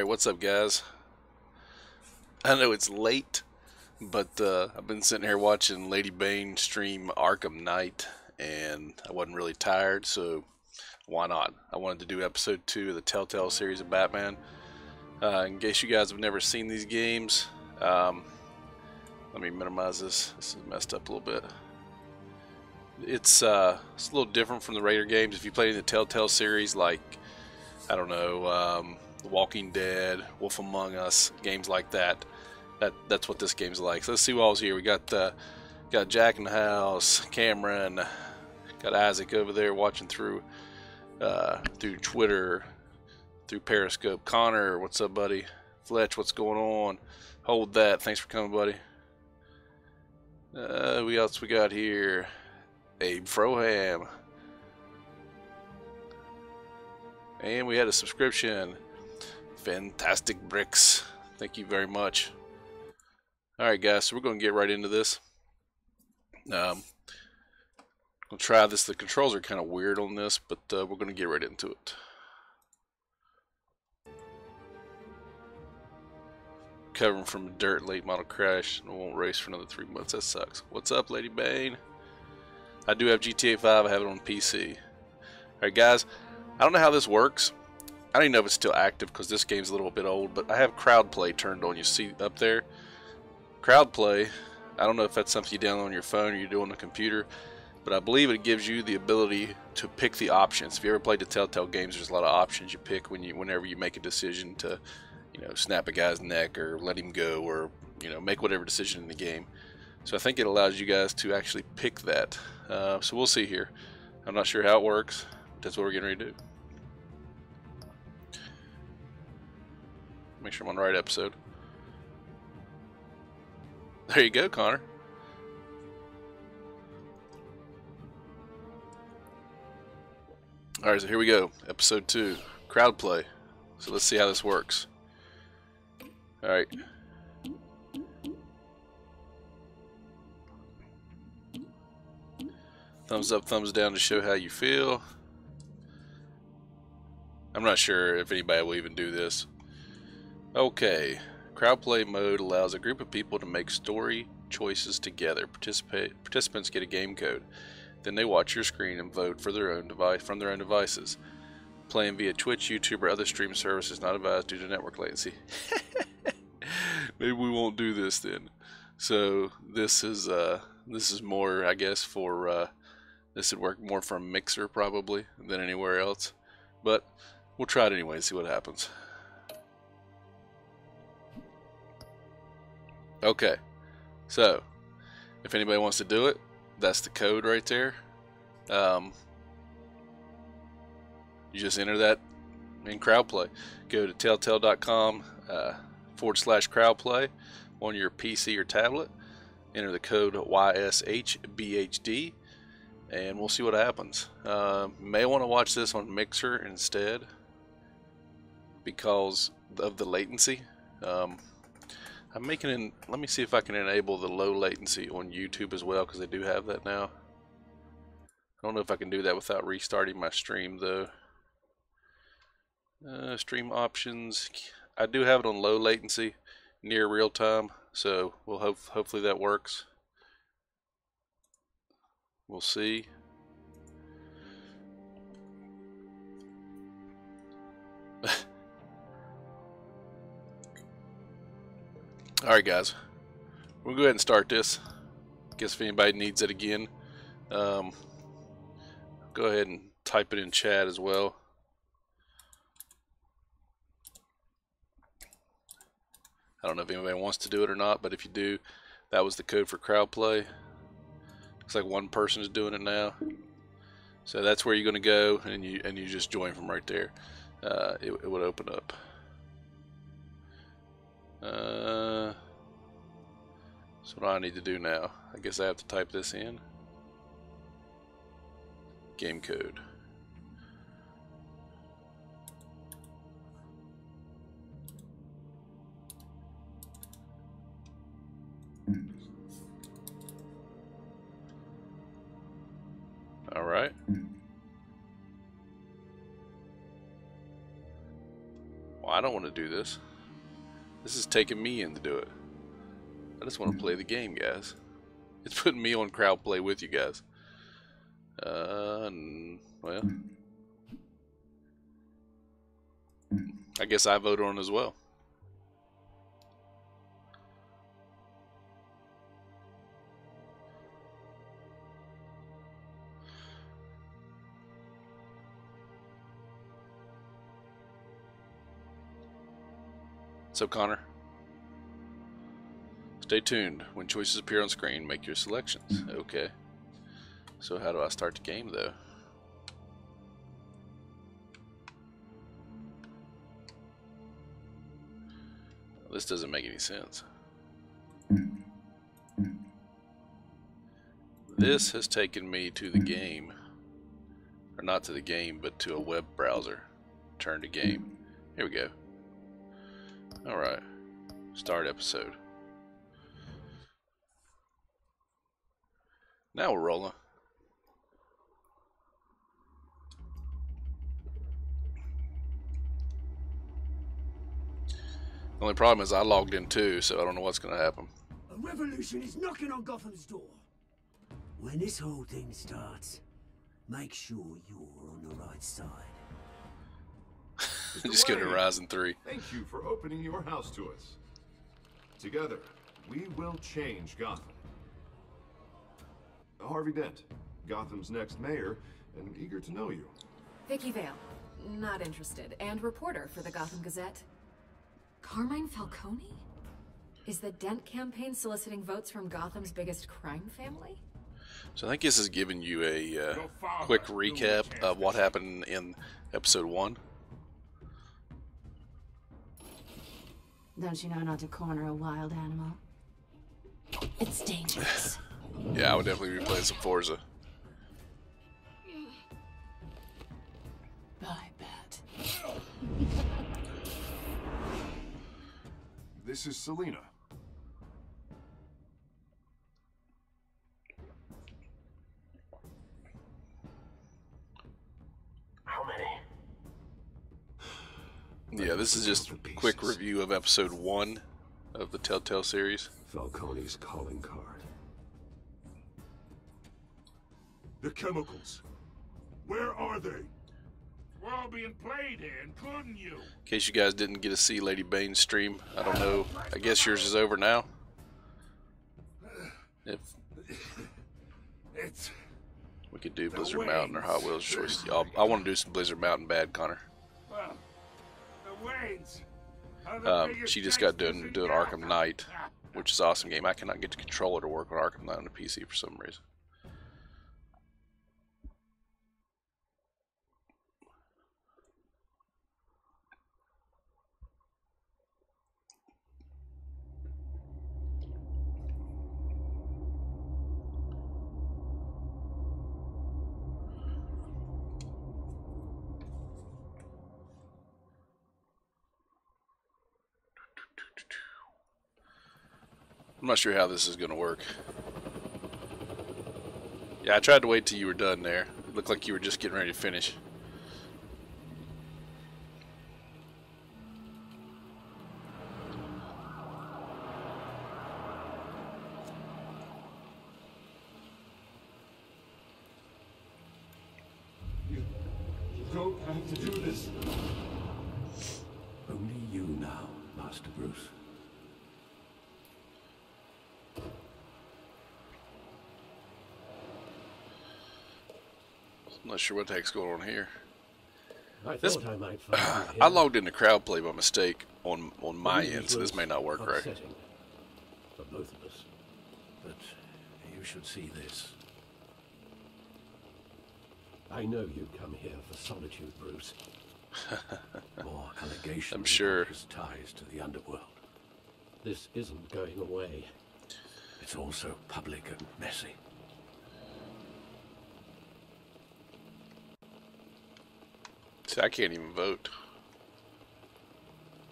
Alright, what's up, guys? I know it's late, but I've been sitting here watching LadyBane stream Arkham Knight, and I wasn't really tired, so why not? I wanted to do episode 2 of the Telltale series of Batman. In case you guys have never seen these games, let me minimize this. This is messed up a little bit. It's a little different from the regular games. If you play in the Telltale series, like, I don't know, The Walking Dead, Wolf Among Us, games like that, that's what this game's like. So let's see what all's here. We got Jack in the house, Cameron, got Isaac over there watching through Twitter, through Periscope. Connor, what's up, buddy? Fletch, what's going on? Hold that. Thanks for coming, buddy. Who else we got here? Abe Froham. And we had a subscription. Fantastic Bricks. Thank you very much. Alright, guys, so we're going to get right into this. We'll try this. The controls are kind of weird on this, but we're going to get right into it. Covering from a dirt late model crash and won't race for another 3 months. That sucks. What's up, LadyBane? I do have GTA 5. I have it on PC. Alright, guys, I don't know how this works. I don't even know if it's still active because this game's a little bit old, but I have crowd play turned on. You see up there? Crowd play, I don't know if that's something you download on your phone or you do on the computer, but I believe it gives you the ability to pick the options. If you ever played the Telltale games, there's a lot of options you pick whenever you make a decision to, snap a guy's neck or let him go, or, make whatever decision in the game. So I think it allows you guys to actually pick that. So we'll see here. I'm not sure how it works, but that's what we're getting ready to do. Make sure I'm on the right episode. There you go, Connor. Alright, so here we go. Episode 2. Crowd play. So let's see how this works. Alright. Thumbs up, thumbs down to show how you feel. I'm not sure if anybody will even do this. Okay. Crowd play mode allows a group of people to make story choices together. Participants get a game code. Then they watch your screen and vote for their own from their own devices. Playing via Twitch, YouTube, or other streaming services not advised due to network latency. Maybe we won't do this then. So this is more, I guess, for this would work more from Mixer probably than anywhere else. But we'll try it anyway and see what happens. Okay, so if anybody wants to do it, that's the code right there. You just enter that in crowdplay. Go to telltale.com/crowdplay on your PC or tablet. Enter the code YSHBHD, and we'll see what happens. May want to watch this on Mixer instead because of the latency. I'm making let me see if I can enable the low latency on YouTube as well, because they do have that now. I don't know if I can do that without restarting my stream though. Stream options. I do have it on low latency, near real time, so we'll hopefully that works. We'll see. Alright, guys, we'll go ahead and start this. Guess if anybody needs it again, go ahead and type it in chat as well. I don't know if anybody wants to do it or not, but if you do, that was the code for crowd play. Looks like one person is doing it now. So that's where you're going to go, and you just join from right there. It would open up. So what do I need to do now? I guess I have to type this in. Game code. All right. Why don't want to do this. This is taking me in to do it. I just want to play the game, guys. It's putting me on crowd play with you guys. Well, I guess I vote on it as well. So, Connor, stay tuned. When choices appear on screen, make your selections. Okay. So how do I start the game, though? This doesn't make any sense. This has taken me to the game. Or not to the game, but to a web browser. Turn to game. Here we go. Alright. Start episode. Now we're rolling. The only problem is I logged in too, so I don't know what's going to happen. A revolution is knocking on Gotham's door. When this whole thing starts, make sure you're on the right side. Just go to Horizon 3. Thank you for opening your house to us. Together, we will change Gotham. Harvey Dent, Gotham's next mayor, and eager to know you. Vicky Vale, not interested, and reporter for the Gotham Gazette. Carmine Falcone? Is the Dent campaign soliciting votes from Gotham's biggest crime family? So I think this is giving you a quick recap of what happened in episode 1. Don't you know not to corner a wild animal? It's dangerous. Yeah, I would definitely be playing some Forza. I bet. This is Selina. How many? Yeah, this is just a quick review of episode 1 of the Telltale series. Falcone's calling card. The chemicals. Where are they? We're all being played here, including you. In case you guys didn't get to see LadyBane's stream, I don't know. I guess yours is over now. If we could do Blizzard Mountain or Hot Wheels choice, I want to do some Blizzard Mountain bad, Connor. Well, the Waynes are the biggest She just got gangsters done in doing Gotham. Arkham Knight, which is an awesome game. I cannot get the controller to work on Arkham Knight on the PC for some reason. I'm not sure how this is going to work. Yeah, I tried to wait till you were done there. It looked like you were just getting ready to finish. You don't have to do this. Only you now, Master Bruce. I'm not sure what the heck's going on here. I thought I might find you here. I logged into crowd play by mistake on my end, so this may not work right. Upsetting for both of us. But you should see this. I know you come here for solitude, Bruce. More allegations I'm sure. about his ties to the underworld. This isn't going away. It's also public and messy. See, I can't even vote.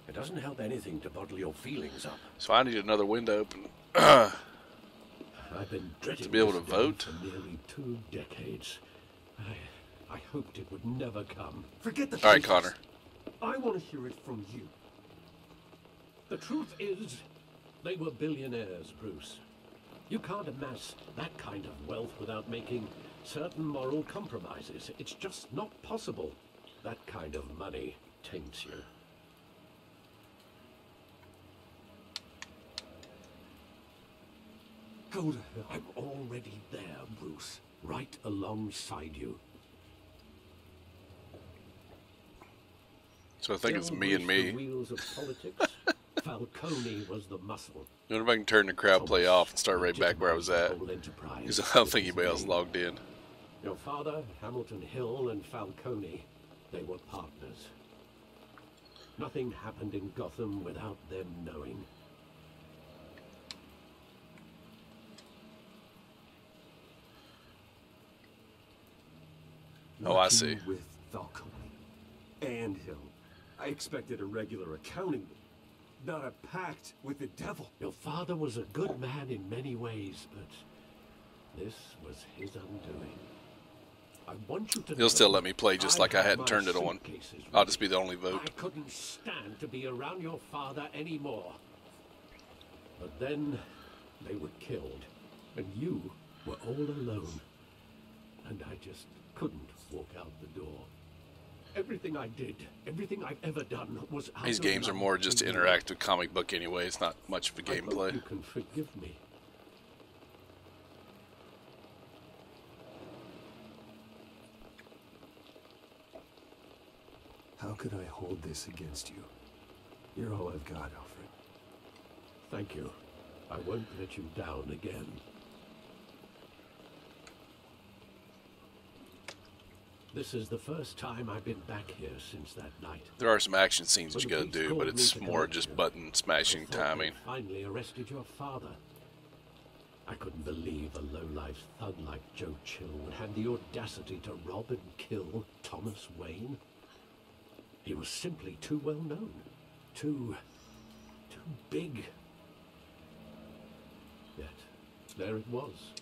It doesn't help anything to bottle your feelings up. So I need another window open. I've been dreading To be able this to day vote? for nearly 2 decades. I hoped it would never come. Forget the All right, papers. Connor. I want to hear it from you. truth is, they were billionaires, Bruce. You can't amass that kind of wealth without making certain moral compromises. It's just not possible. That kind of money taints you. Hold on. I'm already there, Bruce. Right alongside you. So I think it's me and me. The wheels of politics. Falcone was the muscle. I wonder if I can turn the crowd play off and start right back where I was at. Because I don't think anybody else logged in. Your father, Hamilton Hill, and Falcone, they were partners. Nothing happened in Gotham without them knowing. Oh, I see. With Falcone and Hill, I expected a regular accounting, not a pact with the devil. Your father was a good man in many ways, but this was his undoing. I want you to He'll still let me play just like I hadn't turned it on. I'll just be the only vote. I couldn't stand to be around your father anymore. But then they were killed, and you were all alone. And I just couldn't walk out the door. Everything I did, everything I've ever done was out These of games are love more just for you. interactive comic book anyway. It's not much of a I hope gameplay. you can forgive me. How could I hold this against you? You're all I've got, Alfred. Thank you. I won't let you down again. This is the first time I've been back here since that night. There are some action scenes that When you the gotta police do, called but me it's to more collect just you, button smashing I thought they'd timing. finally arrested your father. I couldn't believe a low-life thug like Joe Chill would have the audacity to rob and kill Thomas Wayne. He was simply too well known. Too big. Yet, there it was.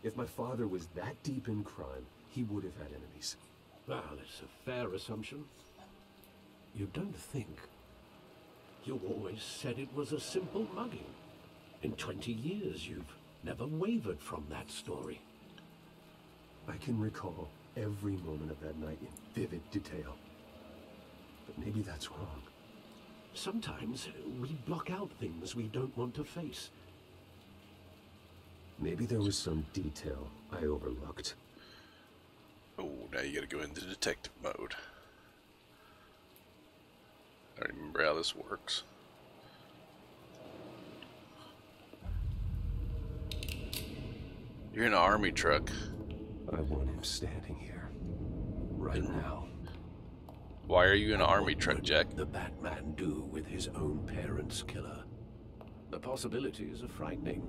If my father was that deep in crime, he would have had enemies. Well, it's a fair assumption. You don't think? You always said it was a simple mugging. In 20 years, you've never wavered from that story. I can recall every moment of that night in vivid detail. But maybe that's wrong. Sometimes we block out things we don't want to face. Maybe there was some detail I overlooked. Oh, now you gotta go into detective mode. I don't remember how this works. You're in an army truck. I want him standing here. Right now. Why are you in an army What truck, would Jack? the Batman do with his own parents' killer? The possibilities are frightening.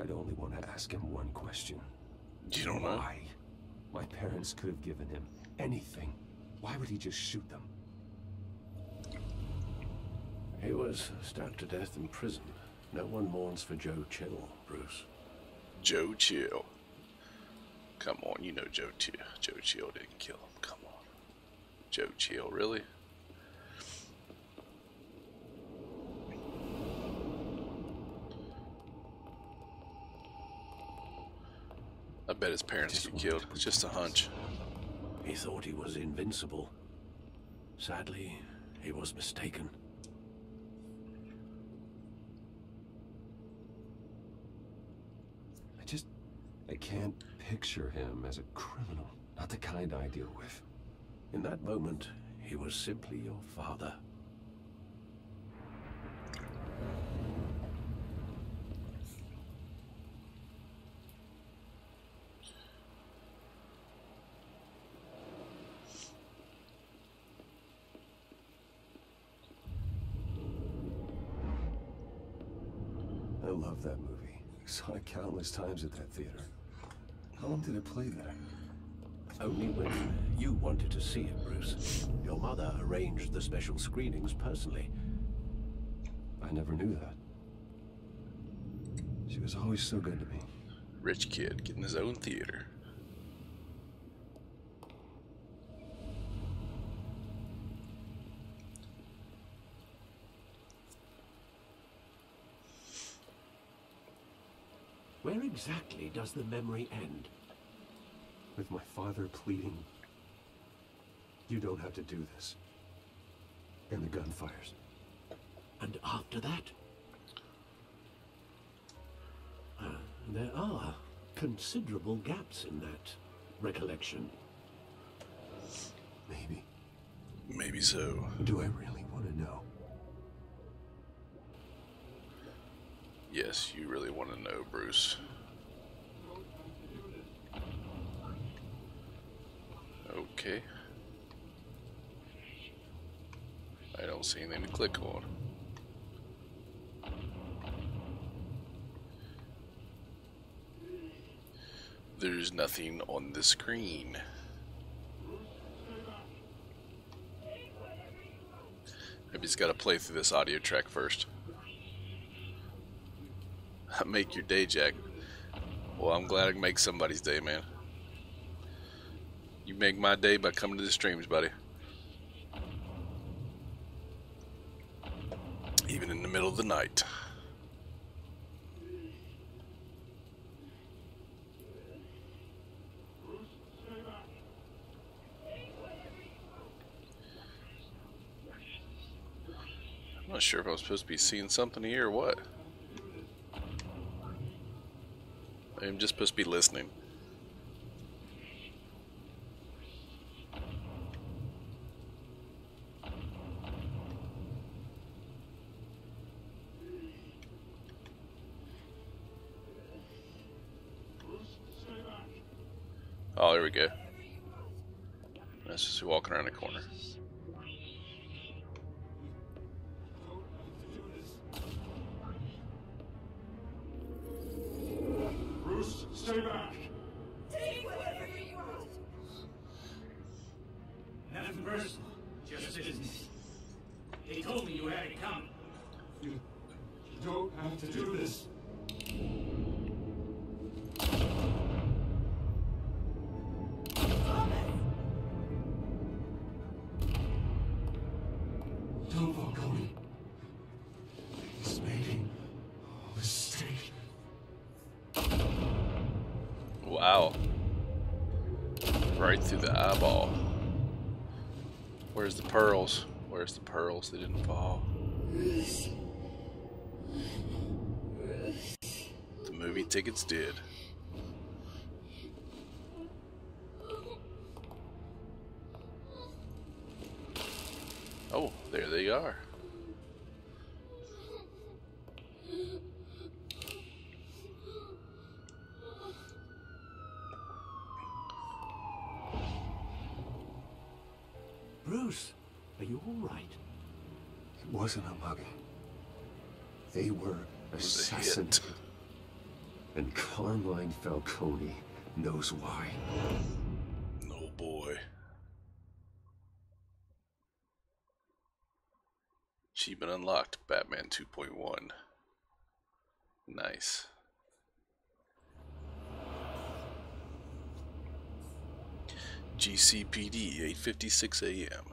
I'd only want to ask him one question. You don't know? Why? My parents could have given him anything. Why would he just shoot them? He was stabbed to death in prison. No one mourns for Joe Chill, Bruce. Joe Chill. Come on, you know Joe Chill. Joe Chill didn't kill him. Come on. Joe Chill, really? I bet his parents get killed. It's just a hunch. He thought he was invincible. Sadly, he was mistaken. I can't picture him as a criminal. Not the kind I deal with. In that moment, he was simply your father. I love that movie. Saw it countless times at that theater. How long did it play there? Only when you wanted to see it, Bruce. Your mother arranged the special screenings personally. I never knew that. She was always so good to me. Rich kid getting his own theater. Where exactly does the memory end? With my father pleading, "You don't have to do this." And the gun fires. And after that? There are considerable gaps in that recollection. Maybe. Maybe so. Do I really want to know? Yes, you really want to know, Bruce. Okay. I don't see anything to click on. There's nothing on the screen. Maybe he's got to play through this audio track first. Make your day, Jack. Well, I'm glad I can make somebody's day, man. You make my day by coming to the streams, buddy. Even in the middle of the night. I'm not sure if I'm supposed to be seeing something here or what. I'm just supposed to be listening. Oh, there we go. That's just walking around the corner. Bruce, stay back. Take whatever you want. Nothing personal, just business. He told me you had it coming. You don't have to do this. Don't fall, Cody. He's making a mistake. Wow. Right through the eyeball. Where's the pearls? Where's the pearls? They didn't fall. The movie tickets did. Oh, there they are. Bruce, are you all right? It wasn't a mugging. They were was a hit. assassinated. And Carmine Falcone knows why. Oh boy. Achievement unlocked, Batman 2.1. Nice. GCPD, 8:56 a.m.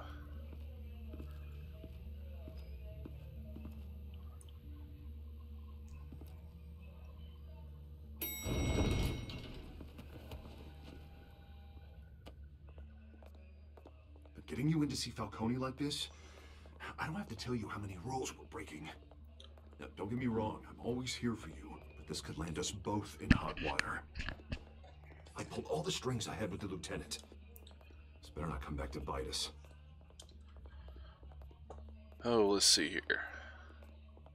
But getting you in to see Falcone like this, I don't have to tell you how many rules we're breaking. Now, don't get me wrong, I'm always here for you, but this could land us both in hot water. I pulled all the strings I had with the lieutenant. This better not come back to bite us. Oh, let's see here.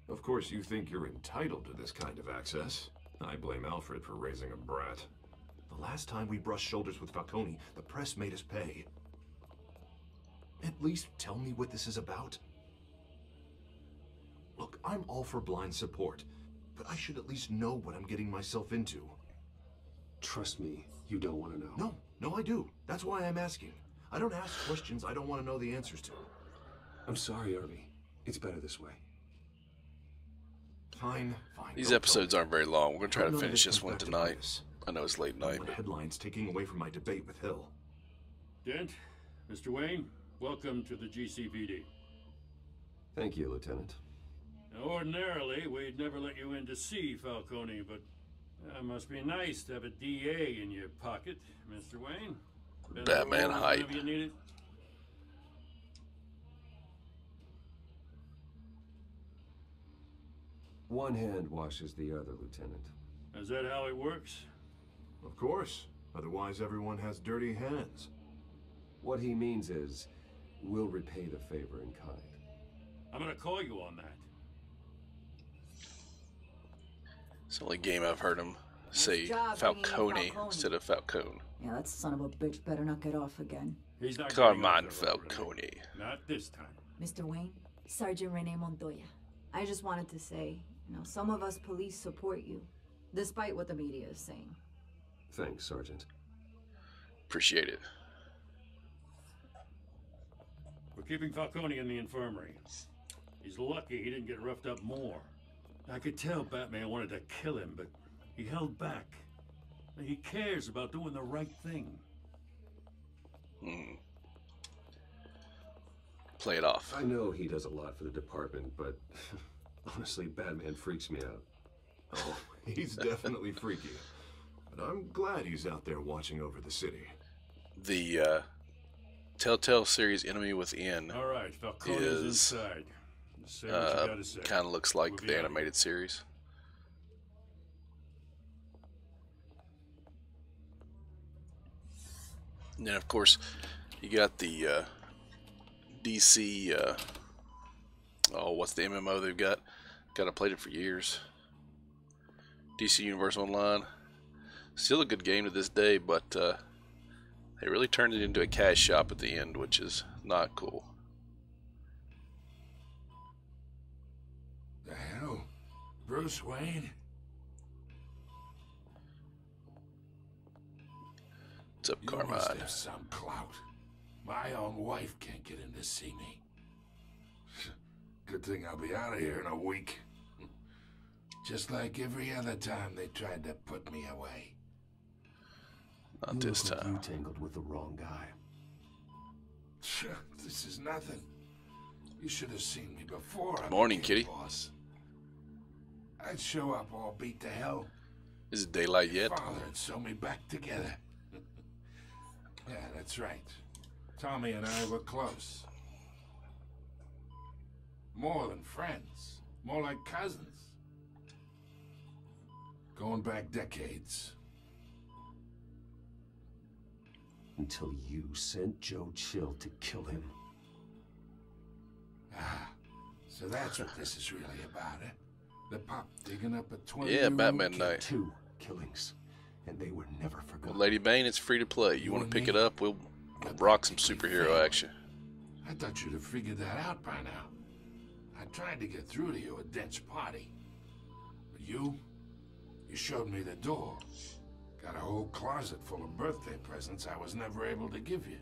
Of course, you think you're entitled to this kind of access. I blame Alfred for raising a brat. The last time we brushed shoulders with Falcone, the press made us pay. At least tell me what this is about. Look, I'm all for blind support, but I should at least know what I'm getting myself into. Trust me, you don't want to know. No, I do. That's why I'm asking. I don't ask questions I don't want to know the answers to. I'm sorry, Harvey. It's better this way. Fine, fine. These don't episodes tell me. aren't very long. We're gonna try Hope to none of finish it this comes one back to tonight. this. I know it's late I night, want but headlines taking away from my debate with Hill. Dent, Mr. Wayne, welcome to the GCPD. Thank you, Lieutenant. Now, ordinarily, we'd never let you in to see Falcone, but it must be nice to have a DA in your pocket, Mr. Wayne. Been Batman over hype. whenever you need it. One hand washes the other, Lieutenant. Is that how it works? Of course. Otherwise, everyone has dirty hands. What he means is, we'll repay the favor in kind. I'm gonna call you on that. it's the only game I've heard him say job bringing in Falcone Falcone. instead of Falcone. Yeah, that son of a bitch better not get off again. He's not Come getting off on, the road, Renee. Falcone. Not this time. Mr. Wayne, Sergeant Renee Montoya. I just wanted to say, some of us police support you, despite what the media is saying. Thanks, Sergeant. Appreciate it. We're keeping Falcone in the infirmary. He's lucky he didn't get roughed up more. I could tell Batman wanted to kill him, but he held back. He cares about doing the right thing. Play it off. I know he does a lot for the department, but honestly, Batman freaks me out. Oh, he's definitely freaky. But I'm glad he's out there watching over the city. The Telltale Series Enemy Within All right, Falcone's is inside. Say what you gotta say. kind of looks like We'll be the out. animated series. And then, of course, you got the DC. What's the MMO they've got? I played it for years. DC Universe Online. Still a good game to this day, but they really turned it into a cash shop at the end, which is not cool. The hell? Bruce Wayne? What's up, You must Carmine? have some clout. My own wife can't get in to see me. Good thing I'll be out of here in a week. Just like every other time they tried to put me away. Not this You look like time. you tangled with the wrong guy. This is nothing. You should have seen me before. I Morning, became kitty. boss. I'd show up all beat to hell. Is it daylight yet? Father would sew me back together. Yeah, that's right. Tommy and I were close. More than friends. More like cousins. Going back decades. Until you sent Joe Chill to kill him. Ah, so that's what this is really about, eh? The pop digging up a 20 Yeah, Batman Night. 2 killings, and they were never Well, forgotten. Lady Bane, it's free to play. You want to pick it up? We'll rock some superhero action. I thought you'd have figured that out by now. I tried to get through to you at Dent's party. But you showed me the door. Got a whole closet full of birthday presents I was never able to give you.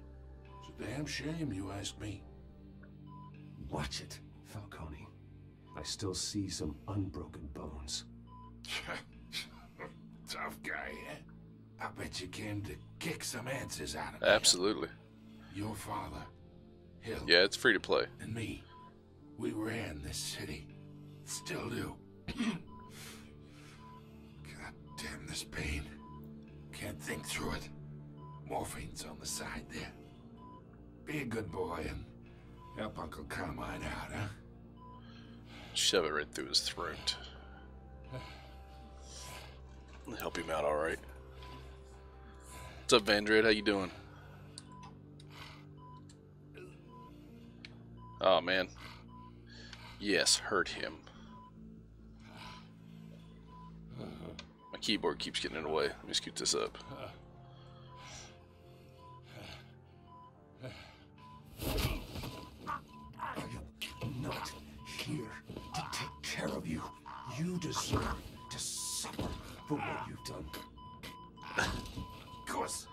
It's a damn shame you asked me. Watch it, Falcone. I still see some unbroken bones. Tough guy, eh? I bet you came to kick some answers out of me. Absolutely. Your father, Hill, Yeah, it's free to play. and me, we ran this city. Still do. God damn this pain. Can't think through it. Morphine's on the side there. Be a good boy and help Uncle Carmine out, huh? Shove it right through his throat. Help him out, all right. What's up, Vandred? How you doing? Oh man. Yes, hurt him. My keyboard keeps getting in the way. Let me scoot this up. I am not here to take care of you. You deserve to suffer for what you've done. Of course,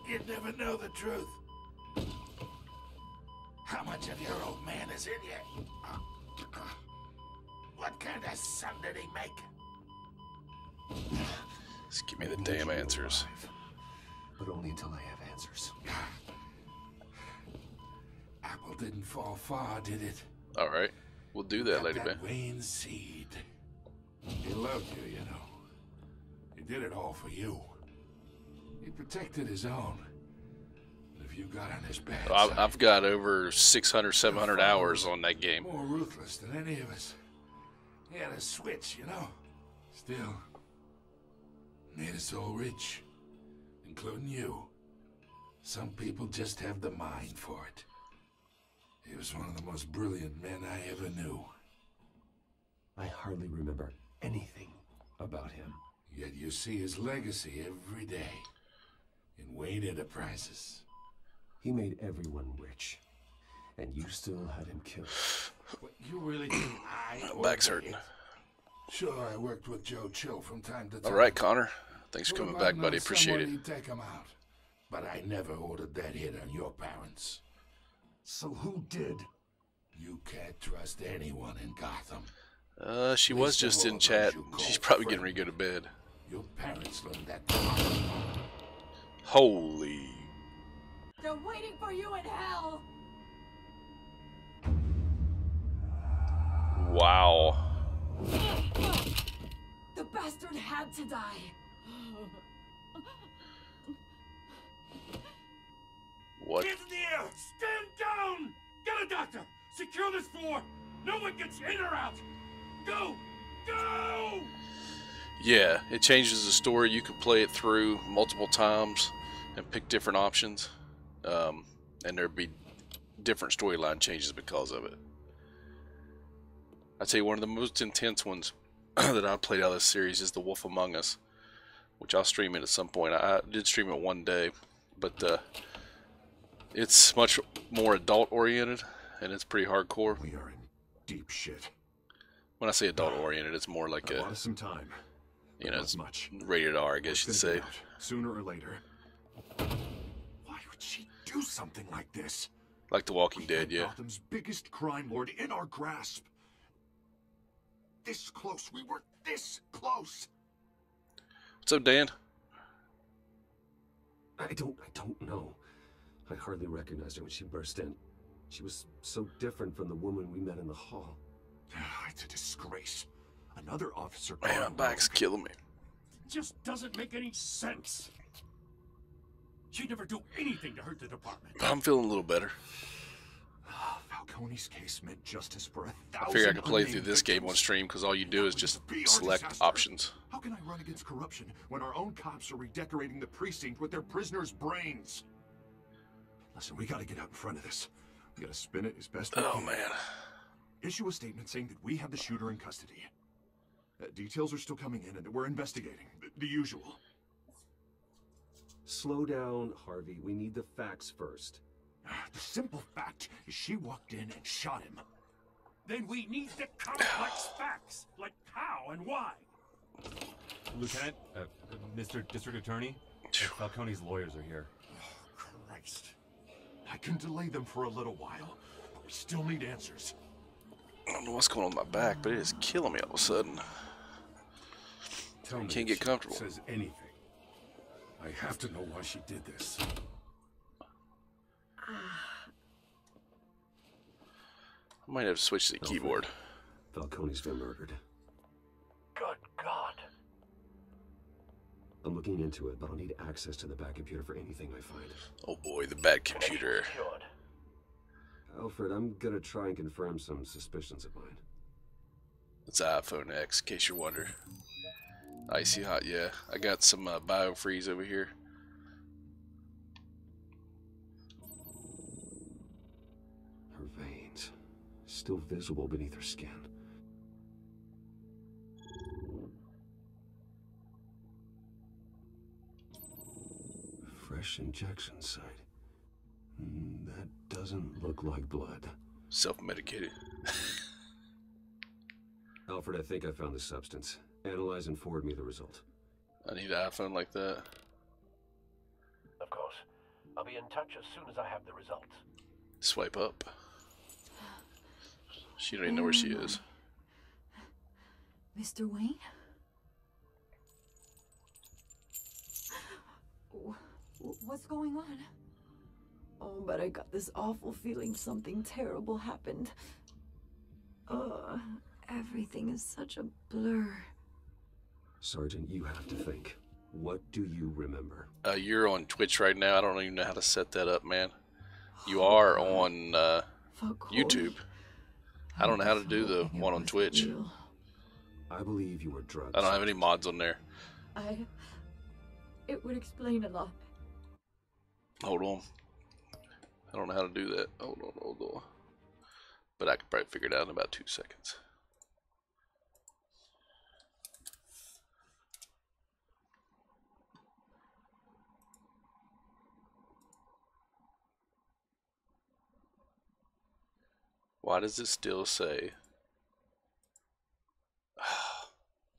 you'd never know the truth. How much of your old man is in you? What kind kind of son did he make? Just give me the damn answers. But only until I have answers. Apple didn't fall far, did it? Alright, we'll do that, LadyBane. That Wayne seed. He loved you, you know. He did it all for you. He protected his own. But if you got on his bad side, I've got over 600, 700 hours on that game. more ruthless than any of us. He had a switch, you know. Still, made us all rich, including you. Some people just have the mind for it. He was one of the most brilliant men I ever knew. I hardly remember anything about him. Yet you see his legacy every day in Wayne Enterprises. He made everyone rich, and you still had him killed. What, you really think I... My back's hurting. Sure, I worked with Joe Chill from time to time. Alright, Connor. Thanks for Well, coming if I'd back, buddy. known Appreciate it. someone, he'd take him out. But I never ordered that hit on your parents. So who did? You can't trust anyone in Gotham. She was just in chat. She's probably getting ready to go to bed. Your parents learned that from us. Holy. They're waiting for you in hell! Wow. The bastard had to die! What? Hands in the air! Stand down! Get a doctor! Secure this floor! No one gets in or out! Go! Go! Yeah, it changes the story. You can play it through multiple times and pick different options. And there'd be different storyline changes because of it. I'd say one of the most intense ones that I played out of this series is The Wolf Among Us, which I'll stream it at some point. I did stream it one day, but it's much more adult-oriented, and it's pretty hardcore. We are in deep shit. When I say adult-oriented, it's more like I a, bought us some time. you know, Not it's much. rated R, I guess you'd It's say. gonna get out, sooner or later. Why would she do something like this? Like The Walking We Dead, had yeah. Gotham's biggest crime lord in our grasp. This close. We were this close. What's up, Dan? I don't know. I hardly recognized her when she burst in. She was so different from the woman we met in the hall. It's a disgrace. Another officer. Man, my gone back's rogue. killing me. Just doesn't make any sense. She'd never do anything to hurt the department. I'm feeling a little better. Falcone's case meant justice for 1,000. I figure I could play through unnamed this game on victims. stream because all you do is That just would be our select disaster. options. How can I run against corruption when our own cops are redecorating the precinct with their prisoners' brains? Listen, we gotta get out in front of this. We gotta spin it as best we Oh, can. man. Issue a statement saying that we have the shooter in custody. Details are still coming in and that we're investigating. The usual. Slow down, Harvey. We need the facts first. The simple fact is she walked in and shot him. Then we need the complex facts, like how and why. Lieutenant, Mr. District Attorney, Falcone's lawyers are here. Christ. I can delay them for a little while, but we still need answers. I don't know what's going on with my back, but it is killing me all of a sudden. Tell me Can't if get she comfortable. says anything. I have to know why she did this. I might have to switch to the keyboard. Falcone's been murdered. Good God. I'm looking into it, but I'll need access to the back computer for anything I find. Oh boy, the bad computer. Secured. Alfred, I'm gonna try and confirm some suspicions of mine. It's iPhone X, in case you're wondering. Icy hot, yeah. I got some biofreeze over here. Her veins, still visible beneath her skin. Fresh injection site. That doesn't look like blood. Self-medicated. Alfred, I think I found the substance. Analyze and forward me the result. I need an iPhone like that. Of course. I'll be in touch as soon as I have the results. Swipe up. She don't even know where she is. Mr. Wayne? What's going on? Oh, but I got this awful feeling something terrible happened. Everything is such a blur. Sergeant, you have to think. What do you remember? You're on Twitch right now. I don't even know how to set that up, man. You are on YouTube. I don't know how to do the one on Twitch. I believe you were drugged. I don't have any mods on there. It would explain a lot. Hold on. I don't know how to do that. Hold on. But I could probably figure it out in about 2 seconds. Why does it still say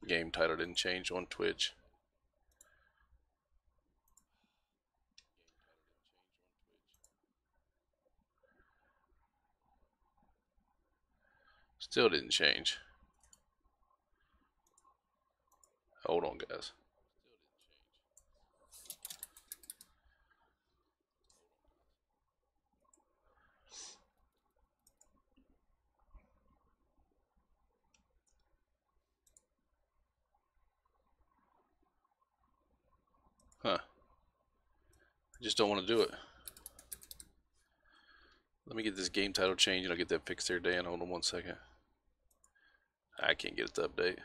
game title didn't change on Twitch? Still didn't change. Hold on, guys. Huh. I just don't want to do it. Let me get this game title changed and I'll get that fixed there, Dan. Hold on 1 second. I can't get it to update.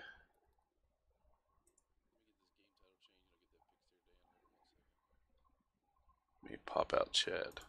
Let me pop out chat.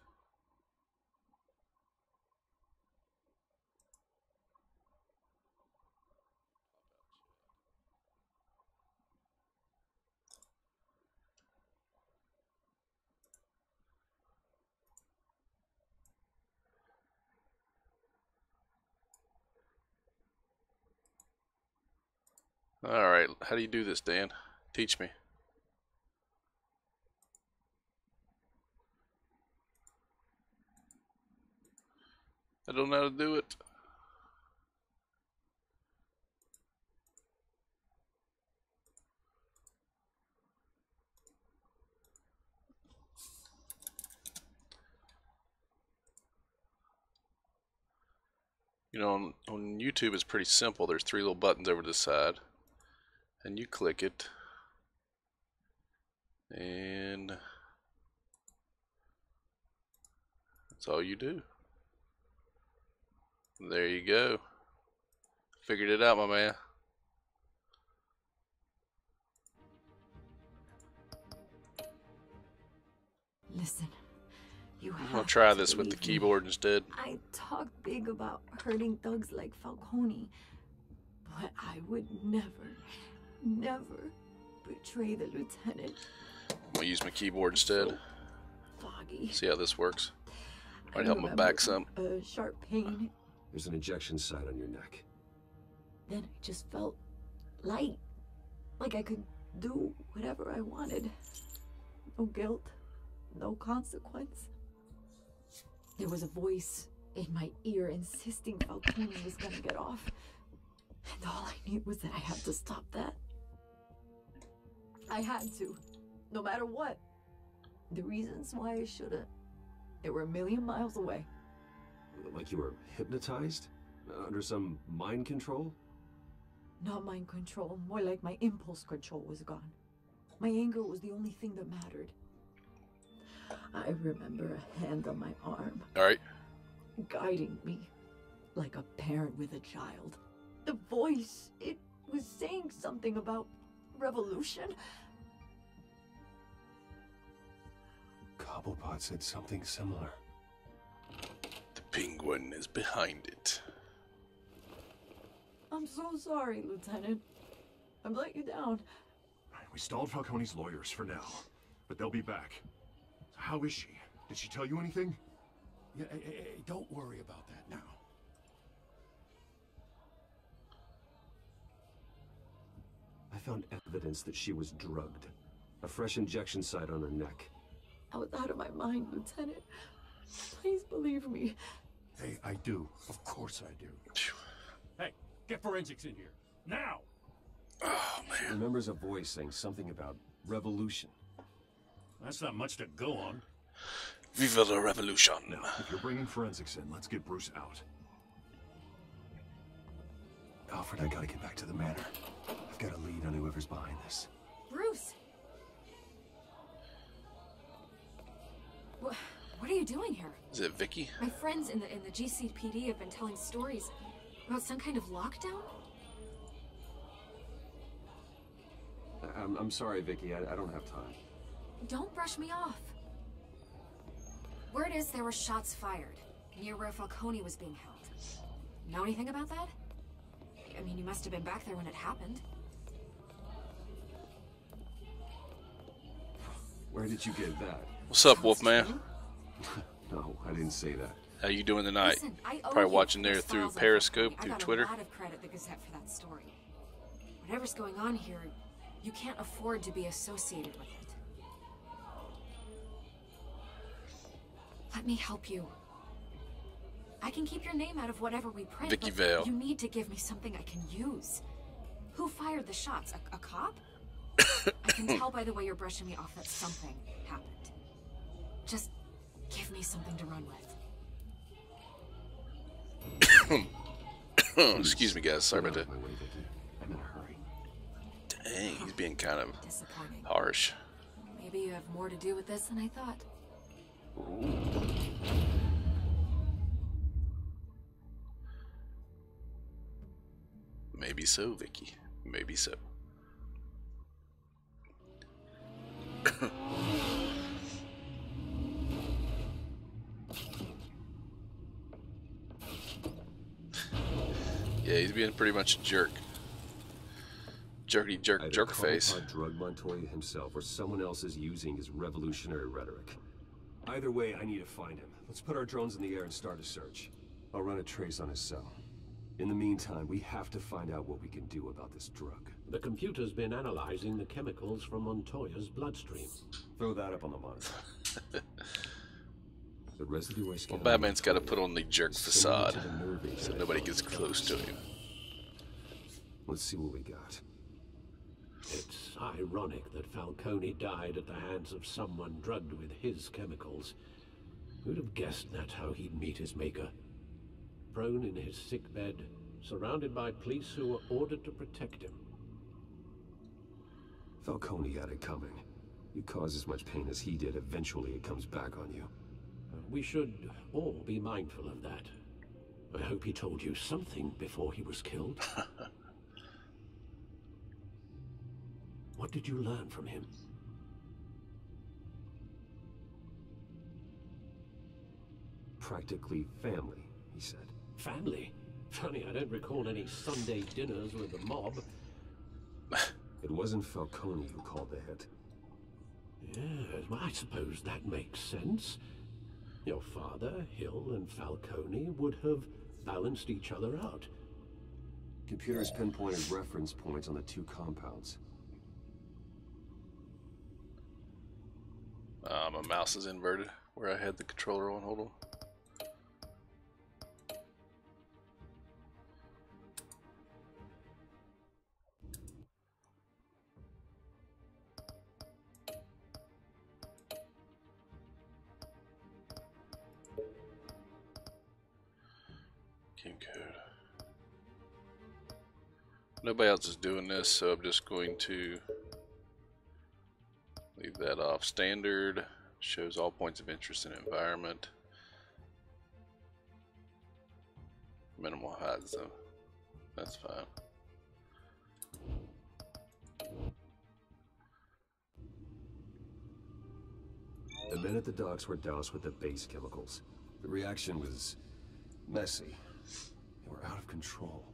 Alright, how do you do this, Dan? Teach me. I don't know how to do it. You know, on YouTube it's pretty simple. There's 3 little buttons over the side. And you click it. And that's all you do. There you go. Figured it out, my man. Listen, you have I'm gonna try to this with the believe me. keyboard instead. I talk big about hurting thugs like Falcone, but I would never betray the lieutenant. I'm gonna use my keyboard instead. Foggy. See how this works. I Might help my remember back some. a sharp pain. There's an injection site on your neck. Then I just felt light, like I could do whatever I wanted. No guilt, no consequence. There was a voice in my ear insisting Falcone was gonna get off. And all I knew was that I had to stop that. I had to, no matter what. The reasons why I shouldn't, they were a million miles away. Like you were hypnotized? Under some mind control? Not mind control, more like my impulse control was gone. My anger was the only thing that mattered. I remember a hand on my arm. Alright. Guiding me, like a parent with a child. The voice, it was saying something about revolution. Cobblepot said something similar. The penguin is behind it. I'm so sorry, Lieutenant. I've let you down. We stalled Falcone's lawyers for now, but they'll be back. How is she? Did she tell you anything? Yeah, hey, don't worry about that now. I found evidence that she was drugged. A fresh injection site on her neck. I was out of my mind, Lieutenant. Please believe me. Hey, I do. Of course I do. Hey, get forensics in here. Now! remembers a voice saying something about revolution. That's not much to go on. Viva la revolution. Now, if you're bringing forensics in, let's get Bruce out. Alfred, I gotta get back to the manor. I've got a lead on whoever's behind this. Bruce! What are you doing here? Is it Vicky? My friends in the GCPD have been telling stories about some kind of lockdown? I'm sorry, Vicky. I don't have time. Don't brush me off. Word is there were shots fired near where Falcone was being held. Know anything about that? I mean, you must have been back there when it happened. Where did you get that? What's up, Wolfman? No, I didn't say that. How you doing tonight? Listen, I owe Probably you watching there those through files on Periscope, Falcone. through I got Twitter. a lot of credit the Gazette for that story. Whatever's going on here, you can't afford to be associated with it. Let me help you. I can keep your name out of whatever we print, Vicky but Vale. you need to give me something I can use. Who fired the shots? A cop? I can tell by the way you're brushing me off that something happened. Just give me something to run with. Excuse me, guys. Sorry about that. My way, Vicky. I'm in a hurry. Dang, he's being kind of Disappointing. harsh. Maybe you have more to do with this than I thought. Maybe so, Vicky. Maybe so. Yeah, he's being pretty much a jerk. Jerky jerk Either jerk face. Carl drug Montoya himself or someone else is using his revolutionary rhetoric. Either way, I need to find him. Let's put our drones in the air and start a search. I'll run a trace on his cell. In the meantime, we have to find out what we can do about this drug. The computer's been analyzing the chemicals from Montoya's bloodstream. Throw that up on the monitor. The residue waste. Well, Batman's got to put on the jerk facade so nobody gets close to him. Let's see what we got. It's ironic that Falcone died at the hands of someone drugged with his chemicals. Who'd have guessed that's how he'd meet his maker? Prone in his sickbed, surrounded by police who were ordered to protect him. Falcone had it coming. You cause as much pain as he did, eventually it comes back on you. We should all be mindful of that. I hope he told you something before he was killed. What did you learn from him? Practically family, he said. Family? Funny, I don't recall any Sunday dinners with the mob. It wasn't Falcone who called the hit. Yes, well, I suppose that makes sense. Your father, Hill, and Falcone would have balanced each other out. Computers pinpointed reference points on the two compounds. My mouse is inverted where I had the controller on. Hold on. Game code. Nobody else is doing this, so I'm just going to leave that off. Standard shows all points of interest in environment. Minimal height zone. That's fine. The men at the docks were doused with the base chemicals. The reaction was messy. They were out of control.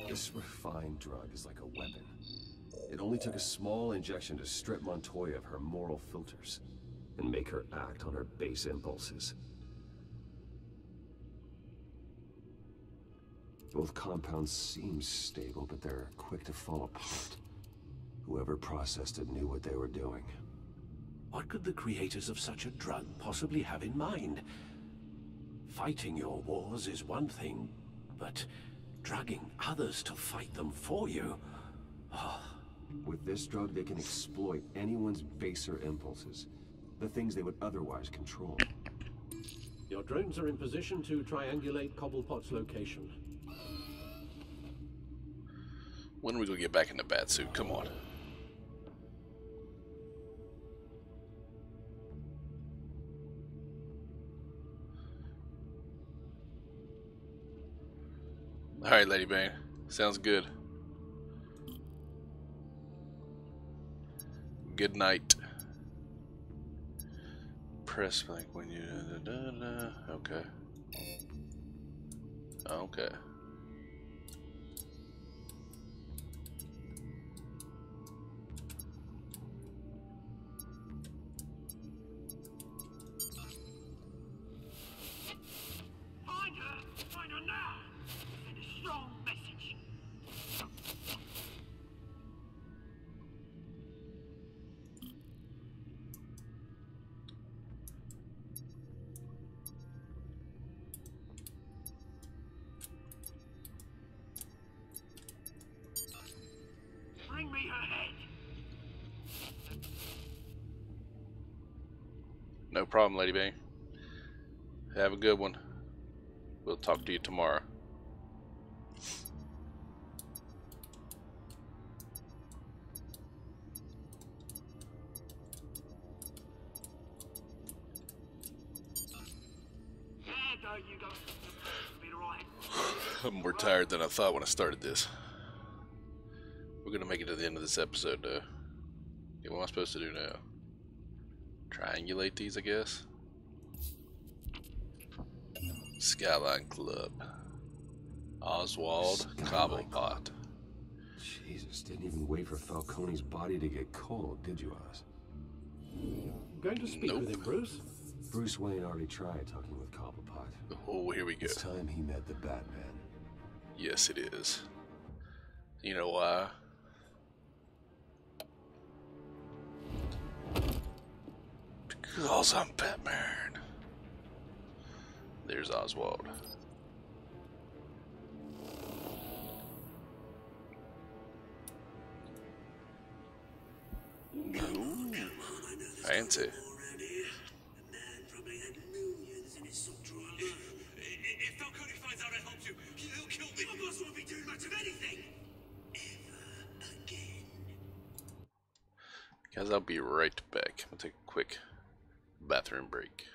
This refined drug is like a weapon. It only took a small injection to strip Montoya of her moral filters and make her act on her base impulses. Both compounds seem stable, but they're quick to fall apart. Whoever processed it knew what they were doing. What could the creators of such a drug possibly have in mind? Fighting your wars is one thing, but dragging others to fight them for you... With this drug, they can exploit anyone's baser impulses. The things they would otherwise control. Your drones are in position to triangulate Cobblepot's location. When are we gonna get back in the bat suit? Come on. Alright, LadyBane. Sounds good. Good night. Press like when you... Okay. Okay. Find her now! Send a strong message. Bring me her head. No problem, LadyBane. Have a good one. We'll talk to you tomorrow. I'm more tired than I thought when I started this. We're gonna make it to the end of this episode, though. Okay, what am I supposed to do now? Triangulate these, I guess. Skyline Club. Oswald Cobblepot. Jesus, didn't even wait for Falcone's body to get cold, did you, Oz? Going to speak with him, Bruce? Bruce Wayne already tried talking with Cobblepot. Oh, here we go. It's time he met the Batman. Yes, it is. You know why? Because I'm Batman. There's Oswald. Ooh, fancy. If Falcone finds out I helped you, he'll kill me. My boss won't be doing much of anything. Ever again. Guys, I'll be right back. I'm gonna take a quick bathroom break.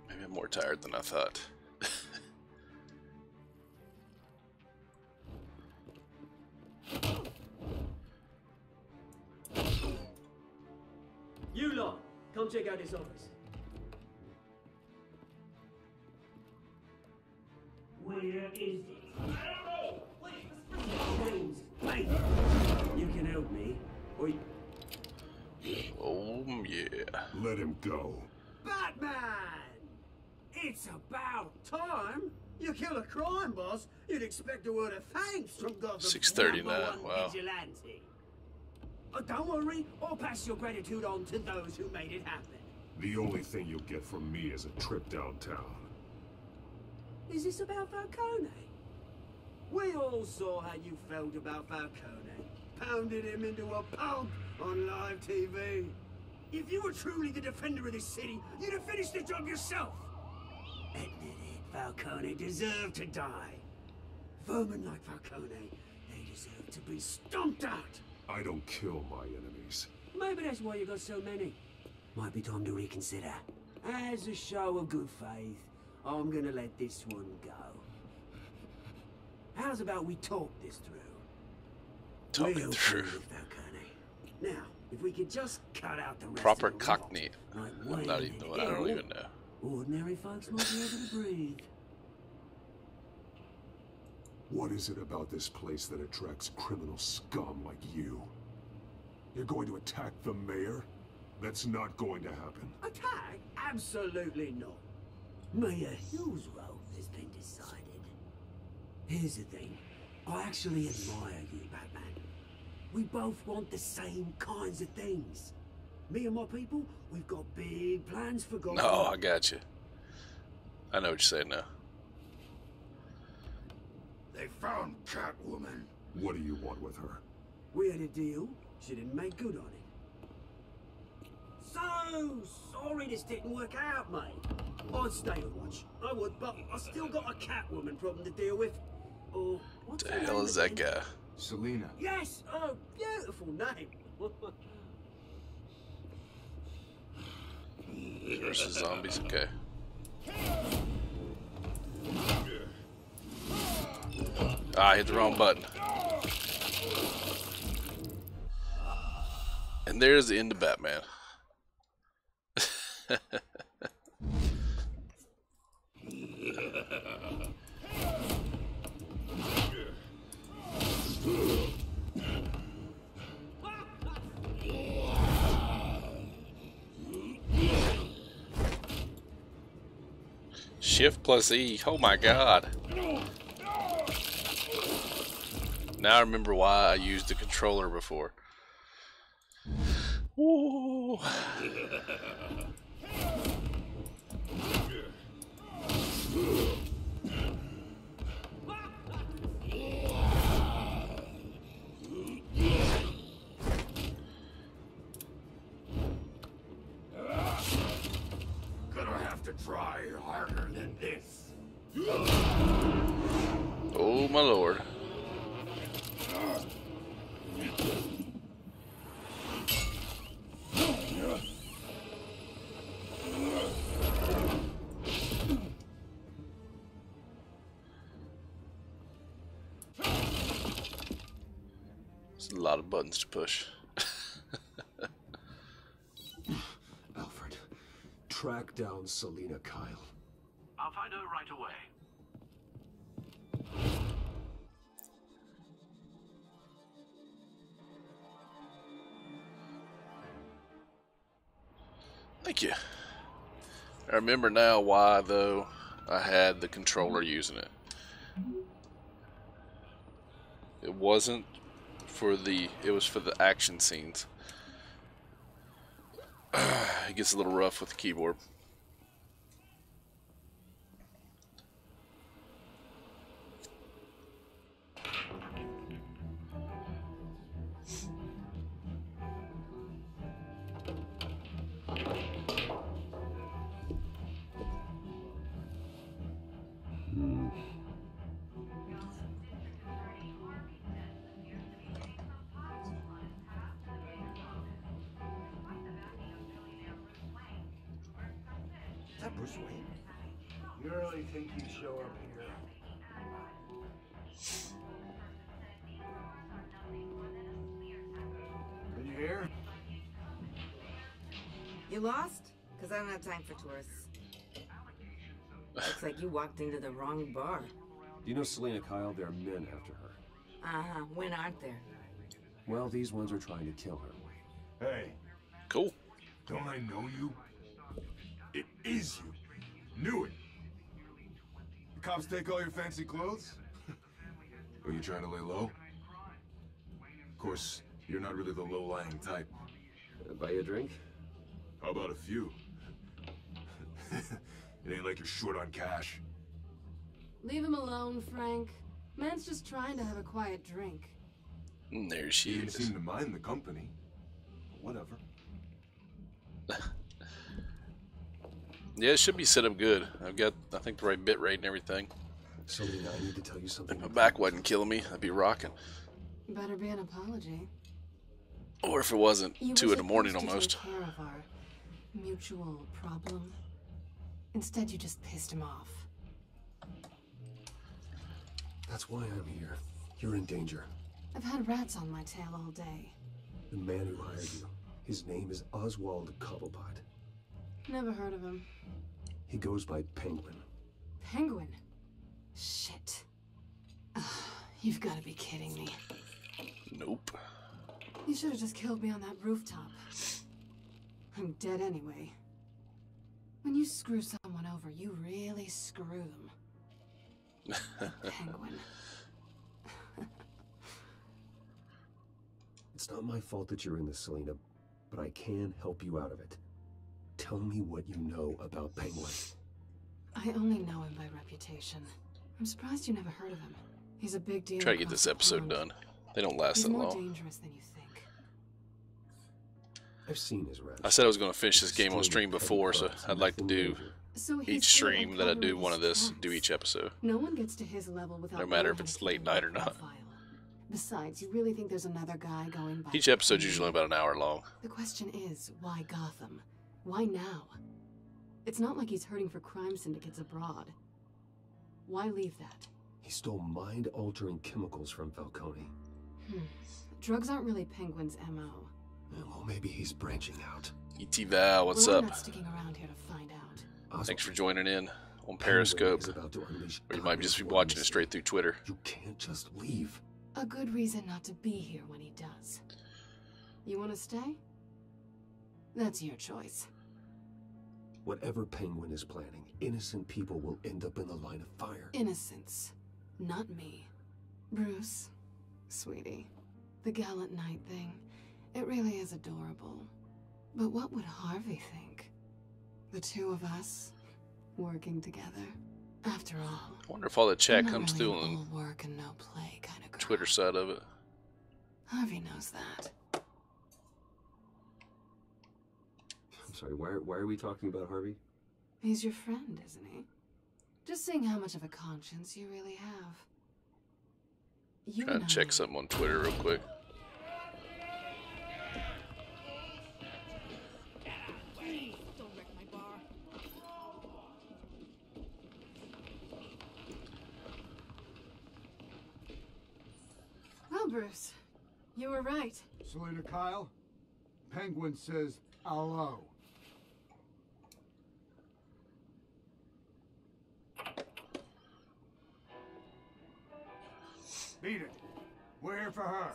Maybe I'm more tired than I thought. You lot, come check out his office. Where is it? James, wait. You can help me. Or you... Oh, yeah. Let him go. Batman! It's about time. You kill a crime boss, you'd expect a word of thanks from Gotham's 6:39, #1 wow. vigilante. Oh, don't worry, I'll pass your gratitude on to those who made it happen. The only thing you'll get from me is a trip downtown. Is this about Falcone? We all saw how you felt about Falcone. Pounded him into a pulp on live TV. If you were truly the defender of this city, you'd have finished the job yourself. Admit it, Falcone deserved to die. Vermin like Falcone, they deserve to be stomped out. I don't kill my enemies. Maybe that's why you got so many. Might be time to reconsider. As a show of good faith, I'm gonna let this one go. How's about we talk this through? Talk it Real through. good, Falcone. Now, if we could just cut out the rest Proper of the cockney. rot, like I'm not even, I don't even know. ordinary folks might be able to breathe. What is it about this place that attracts criminal scum like you? You're going to attack the mayor? That's not going to happen. Attack? Absolutely not. Mayor Hill's role has been decided. Here's the thing. I actually admire you, Batman. We both want the same kinds of things. Me and my people, we've got big plans for Gotham. No, I got you. I know what you're saying now. They found Catwoman. What do you want with her? We had a deal. She didn't make good on it. So sorry this didn't work out, mate. I'd stay and watch. I would, but I still got a Catwoman problem to deal with. Oh, what's The her hell name is that again? guy? Selina. Yes! Oh, beautiful name. Versus zombies, okay. Ah, I hit the wrong button. And there's the end of Batman. Shift plus E. Oh my god. Now I remember why I used the controller before. Ooh. Gonna have to try harder than this. Oh my lord. There's a lot of buttons to push. Alfred, track down Selina Kyle. I'll find her right away. Thank you. I remember now why, though, I had the controller using it. It wasn't for the, it was for the action scenes. It gets a little rough with the keyboard. Is that Bruce Wayne? You really think he'd show up here? Are you here? You lost? Because I don't have time for tourists. Looks like you walked into the wrong bar. Do you know Selena Kyle? There are men after her. Uh-huh. When aren't there? Well, these ones are trying to kill her. Hey, Cool. don't I know you? It is you. Knew it. The cops take all your fancy clothes? Are you trying to lay low? Of course, you're not really the low-lying type. Buy you a drink? How about a few? It ain't like you're short on cash. Leave him alone, Frank. Man's just trying to have a quiet drink. And there she You didn't is. seem to mind the company. But whatever. Yeah, it should be set up good. I've got, I think, the right bit rate and everything. Selena, I need to tell you something. If my back wasn't killing me, I'd be rocking. Better be an apology. Or if it wasn't, You 2 were in the morning supposed to almost. take care of our mutual problem. Instead, you just pissed him off. That's why I'm here. You're in danger. I've had rats on my tail all day. The man who hired you, his name is Oswald Cobblepot. Never heard of him. He goes by Penguin. Penguin? Shit. Ugh, you've got to be kidding me. Nope. You should have just killed me on that rooftop. I'm dead anyway. When you screw someone over, you really screw them. Penguin. It's not my fault that you're in this, Selena, but I can help you out of it. Tell me what you know about Penguin. I only know him by reputation. I'm surprised you never heard of him. He's a big deal. Try to get this episode done. They don't last He's that more long. dangerous than you think. I've seen his rap. I said I was going to finish this game on stream before, so I'd like to do So he's each still stream that I do uncovering one of his this, tracks. do each episode. No one gets to his level without No matter knowing if how it's to late keep night a or not. profile. Besides, you really think there's another guy going by? Each episode's usually about an hour long. The question is, why Gotham? Why now? It's not like he's hurting for crime syndicates abroad. Why leave that? He stole mind-altering chemicals from Falcone. Drugs aren't really Penguin's MO. Well, maybe he's branching out. E.T. Val, what's well, up? I'm not sticking around here to find out. Thanks for joining in on Penguin Periscope. is about to unleash Or you might just be Gotham's watching it witness. straight through Twitter. You can't just leave. A good reason not to be here when he does. You want to stay? That's your choice. Whatever Penguin is planning, innocent people will end up in the line of fire. Innocence. Not me. Bruce, sweetie, the gallant knight thing, it really is adorable. But what would Harvey think? The two of us, working together. After all, I wonder if all the chat I'm not comes really through an on all work and no play kind of the girl. Twitter side of it. Harvey knows that. I'm sorry, why are we talking about Harvey? He's your friend, isn't he? Just seeing how much of a conscience you really have. You Trying and to check I- something on Twitter real quick. Don't wreck my bar. Well, Bruce, you were right. Selena Kyle, Penguin says hello. Beat it. We're here for her.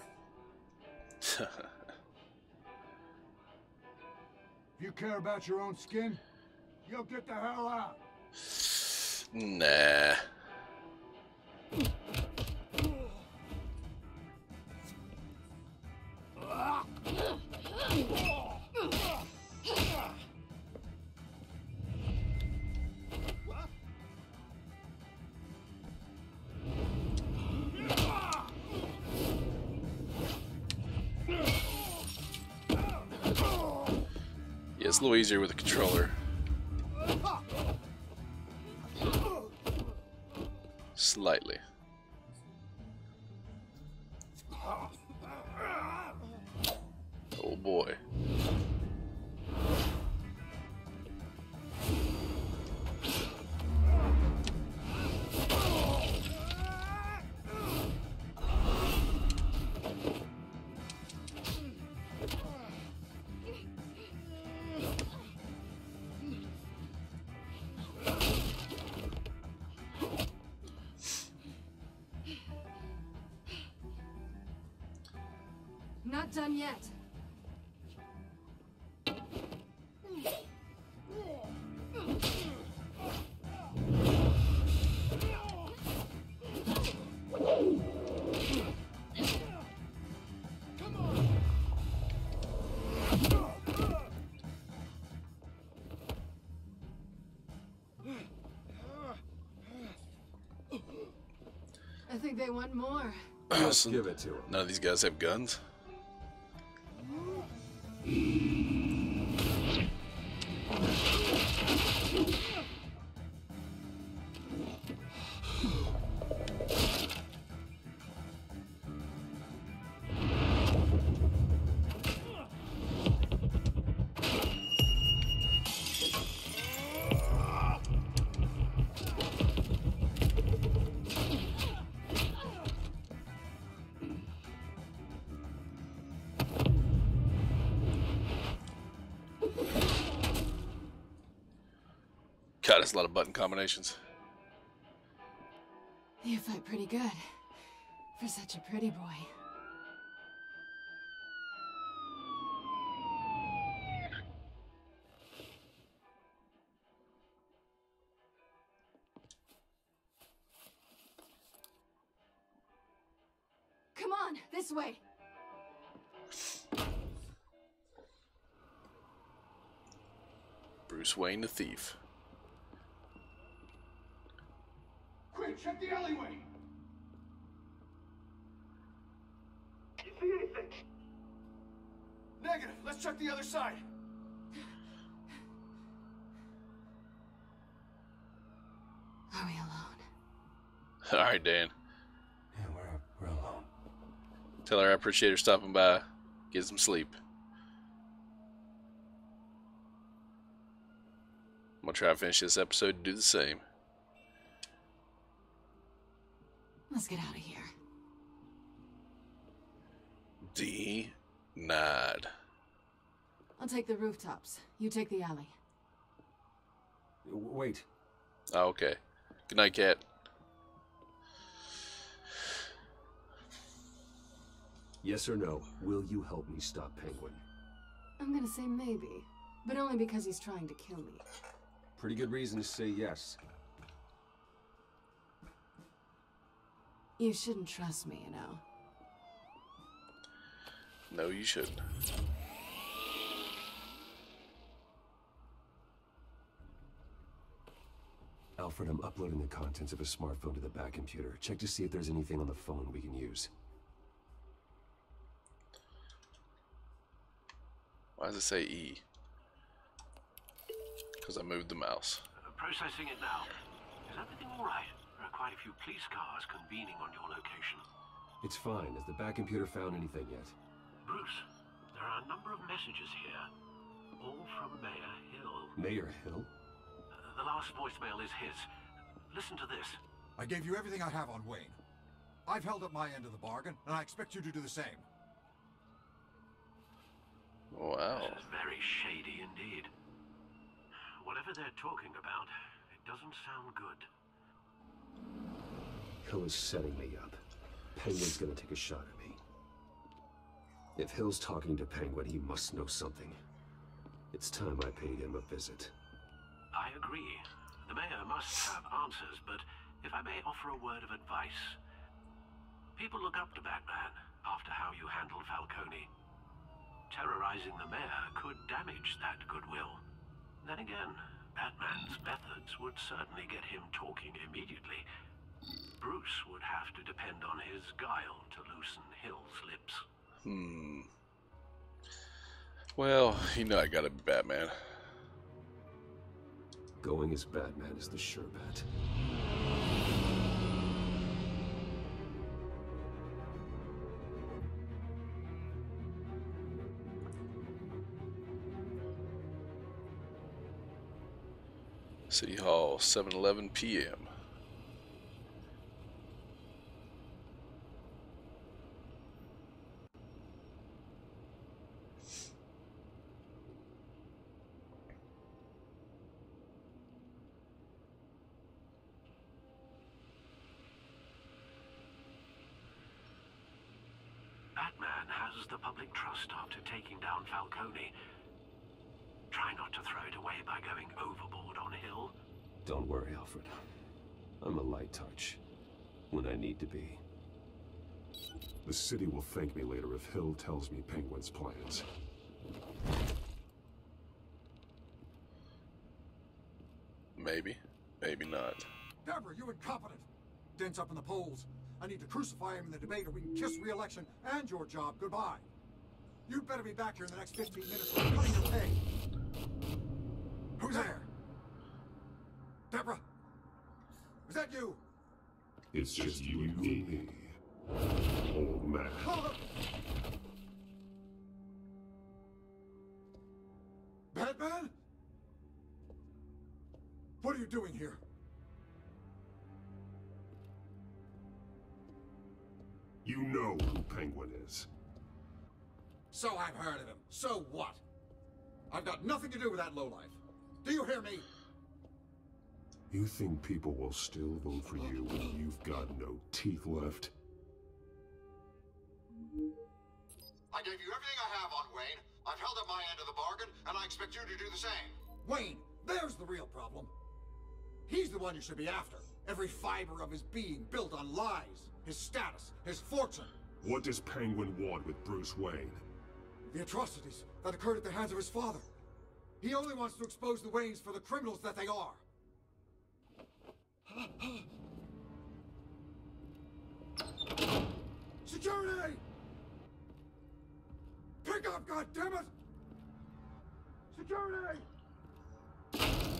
If you care about your own skin, you'll get the hell out. Nah. Yeah, it's a little easier with a controller. Slightly. Oh boy. not done yet. I think they want more. Let's give it to him. None of these guys have guns. God, that's a lot of button combinations. You fight pretty good. For such a pretty boy. Come on, this way. Bruce Wayne the thief. Quick, check the alleyway! You see anything? Negative. Let's check the other side. Are we alone? All right, Dan. Yeah, we're alone. Tell her I appreciate her stopping by. Get some sleep. I'm gonna try to finish this episode and do the same. Let's get out of here. Denied. I'll take the rooftops. You take the alley. Wait. Oh, okay. Good night, cat. Yes or no, will you help me stop Penguin? I'm gonna say maybe, but only because he's trying to kill me. Pretty good reason to say yes. You shouldn't trust me, you know. No, you shouldn't. Alfred, I'm uploading the contents of a smartphone to the back computer. Check to see if there's anything on the phone we can use. Why does it say E? Because I moved the mouse. Processing it now. Is everything all right? There are quite a few police cars convening on your location. It's fine. Has the back computer found anything yet? Bruce, there are a number of messages here. All from Mayor Hill. Mayor Hill? The last voicemail is his. Listen to this. I gave you everything I have on Wayne. I've held up my end of the bargain, and I expect you to do the same. Wow. This is very shady indeed. Whatever they're talking about, it doesn't sound good. Hill is setting me up. Penguin's gonna take a shot at me. If Hill's talking to Penguin, he must know something. It's time I paid him a visit. I agree. The mayor must have answers, but if I may offer a word of advice. People look up to Batman after how you handled Falcone. Terrorizing the mayor could damage that goodwill. Then again, Batman's methods would certainly get him talking immediately. Bruce would have to depend on his guile to loosen Hill's lips. Well, you know I gotta be Batman. Going as Batman is the sure bet. City Hall, 7:11 p.m. Batman has the public trust after taking down Falcone. Try not to throw it away by going overboard on Hill. Don't worry, Alfred. I'm a light touch. When I need to be. The city will thank me later if Hill tells me Penguin's plans. Maybe. Maybe not. Deborah, you incompetent! Dent's up in the polls. I need to crucify him in the debate or we can kiss re-election and your job goodbye. You'd better be back here in the next 15 minutes or I'm cutting your pay. Who's there? Deborah? Is that you? It's just you and me, old man. Batman? What are you doing here? You know who Penguin is. So I've heard of him. So what? I've got nothing to do with that lowlife. Do you hear me? You think people will still vote for you when you've got no teeth left? I gave you everything I have on Wayne. I've held up my end of the bargain, and I expect you to do the same. Wayne, there's the real problem. He's the one you should be after. Every fiber of his being built on lies, his status, his fortune. What does Penguin want with Bruce Wayne? The atrocities that occurred at the hands of his father. He only wants to expose the Waynes for the criminals that they are. Security! Pick up, goddammit! Security!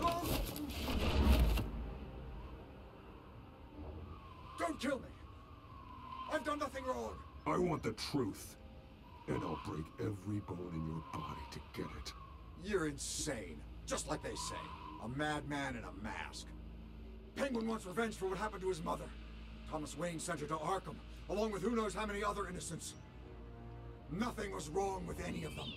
Oh! Don't kill me! I've done nothing wrong! I want the truth. And I'll break every bone in your body to get it. You're insane. Just like they say. A madman in a mask. Penguin wants revenge for what happened to his mother. Thomas Wayne sent her to Arkham, along with who knows how many other innocents. Nothing was wrong with any of them.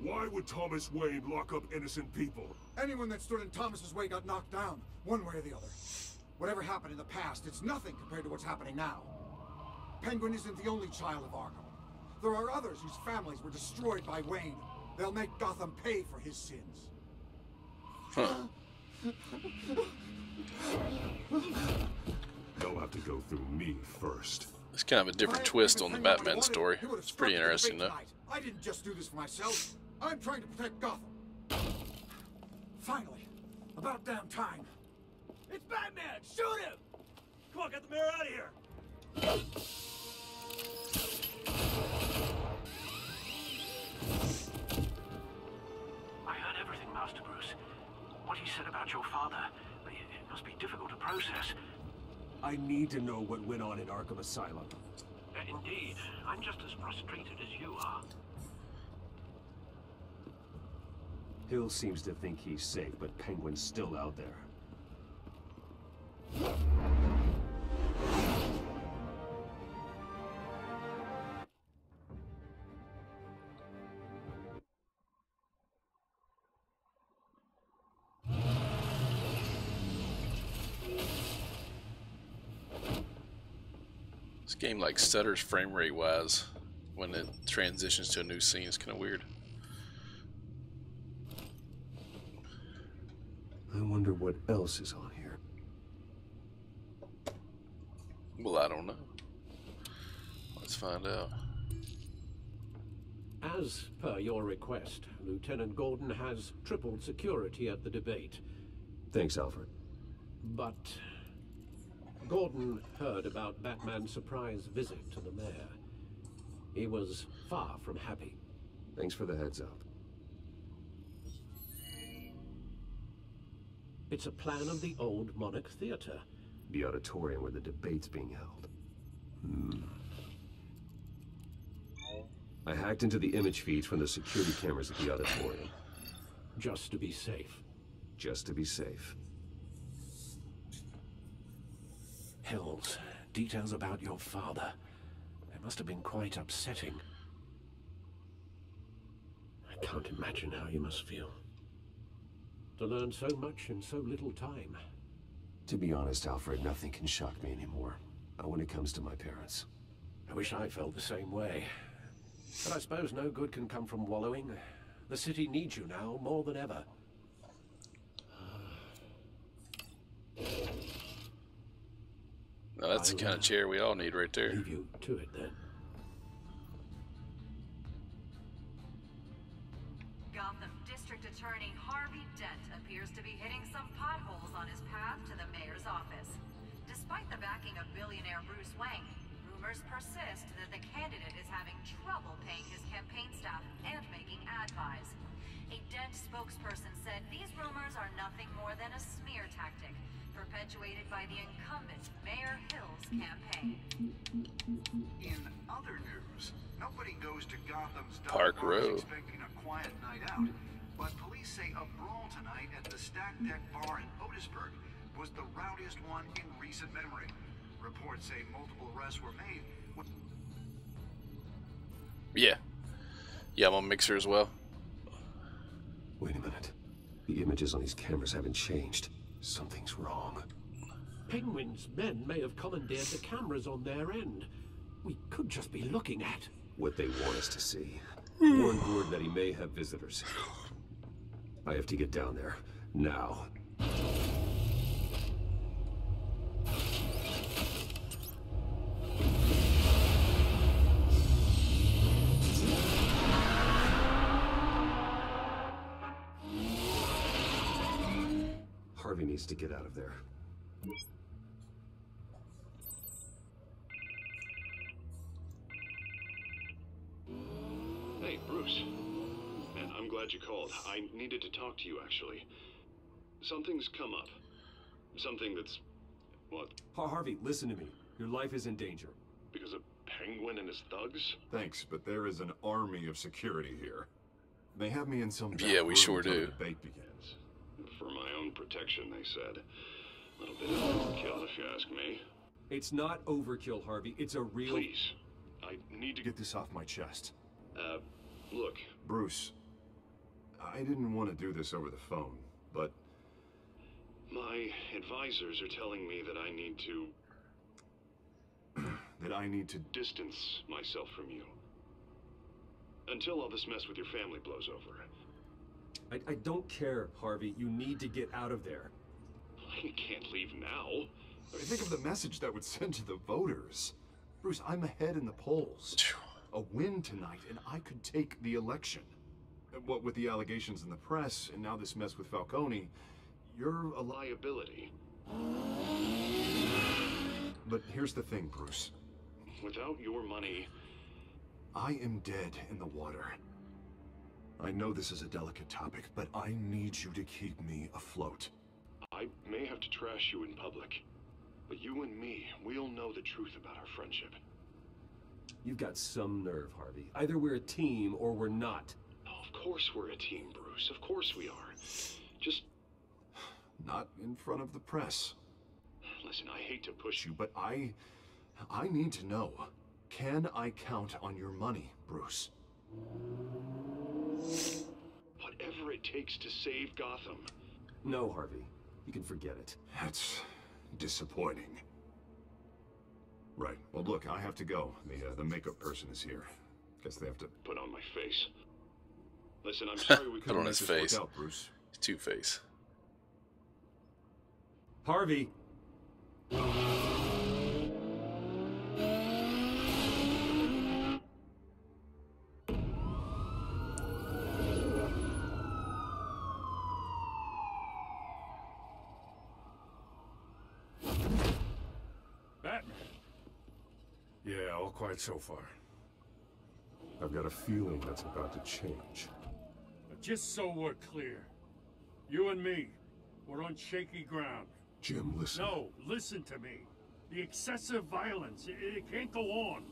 Why would Thomas Wayne lock up innocent people? Anyone that stood in Thomas's way got knocked down, one way or the other. Whatever happened in the past, it's nothing compared to what's happening now. Penguin isn't the only child of Arkham. There are others whose families were destroyed by Wayne. They'll make Gotham pay for his sins. They'll have to go through me first. It's kind of a different twist on the Batman story. It's pretty interesting, though. I didn't just do this for myself. I'm trying to protect Gotham. Finally, about damn time. It's Batman! Shoot him! Come on, get the mayor out of here! I heard everything, Master Bruce. What he said about your father, it must be difficult to process. I need to know what went on in Arkham Asylum. Indeed. I'm just as frustrated as you are. Hill seems to think he's safe, but Penguin's still out there. This game like stutters frame rate wise when it transitions to a new scene. It's kind of weird. I wonder what else is on here. Well, I don't know. Let's find out. As per your request, Lieutenant Gordon has tripled security at the debate. Thanks, Alfred. But Gordon heard about Batman's surprise visit to the mayor. He was far from happy. Thanks for the heads up. It's a plan of the old Monarch Theater. The auditorium where the debate's being held. I hacked into the image feeds from the security cameras at the auditorium. Just to be safe. Just to be safe. Hills, details about your father. They must have been quite upsetting. I can't imagine how you must feel. To learn so much in so little time. To be honest, Alfred, nothing can shock me anymore. Not when it comes to my parents. I wish I felt the same way. But I suppose no good can come from wallowing. The city needs you now more than ever. Now that's the kind of chair we all need right there. Leave you to it then. Gotham District Attorney Harvey Dent appears to be hitting some potholes on his path to the mayor's office. Despite the backing of billionaire Bruce Wayne, rumors persist that the candidate is having trouble paying his campaign staff and making ad buys. A Dent spokesperson said these rumors are nothing more than a smear tactic, perpetuated by the incumbent Mayor Hill's campaign. In other news, nobody goes to Gotham's Park Row expecting a quiet night out, but police say a brawl tonight at the Stack Deck Bar in Otisburg was the rowdiest one in recent memory. Reports say multiple arrests were made. Yeah. Yeah, I'm on Mixer as well. Wait a minute. The images on these cameras haven't changed. Something's wrong. Penguin's men may have commandeered the cameras on their end. We could just be looking at what they want us to see. Warn Gord that he may have visitors. I have to get down there. Now. Harvey needs to get out of there. Hey, Bruce. Man, I'm glad you called. I needed to talk to you, actually. Something's come up. Something that's... what? Harvey, listen to me. Your life is in danger. Because of Penguin and his thugs? Thanks, but there is an army of security here. They have me in some Yeah, we sure until do. the debate begins. For my own protection, they said. A little bit of overkill, if you ask me. It's not overkill, Harvey. It's a real... Please. I need to Get this off my chest. Look. Bruce, I didn't want to do this over the phone, but... My advisors are telling me that I need to... that I need to... distance myself from you. Until all this mess with your family blows over. I don't care, Harvey. You need to get out of there. I can't leave now. Think of the message that would send to the voters. Bruce, I'm ahead in the polls. A win tonight, and I could take the election. What with the allegations in the press, and now this mess with Falcone, you're a liability. But here's the thing, Bruce. Without your money... I am dead in the water. I know this is a delicate topic, but I need you to keep me afloat. I may have to trash you in public, but you and me, we'll know the truth about our friendship. You've got some nerve, Harvey. Either we're a team or we're not. Oh, of course we're a team, Bruce. Of course we are. Just... Not in front of the press. Listen, I hate to push you, But I need to know. Can I count on your money, Bruce? whatever it takes to save Gotham. No, Harvey. You can forget it. That's disappointing. Right. Well, look, I have to go. The makeup person is here. Guess they have to put on my face. Listen, I'm sorry we Put couldn't on his make this face. work out, Bruce. Two-Face. Harvey. Batman. Yeah, all quiet so far. I've got a feeling that's about to change. But just so we're clear, you and me, we're on shaky ground. Jim, listen. No, listen to me. The excessive violence, it can't go on.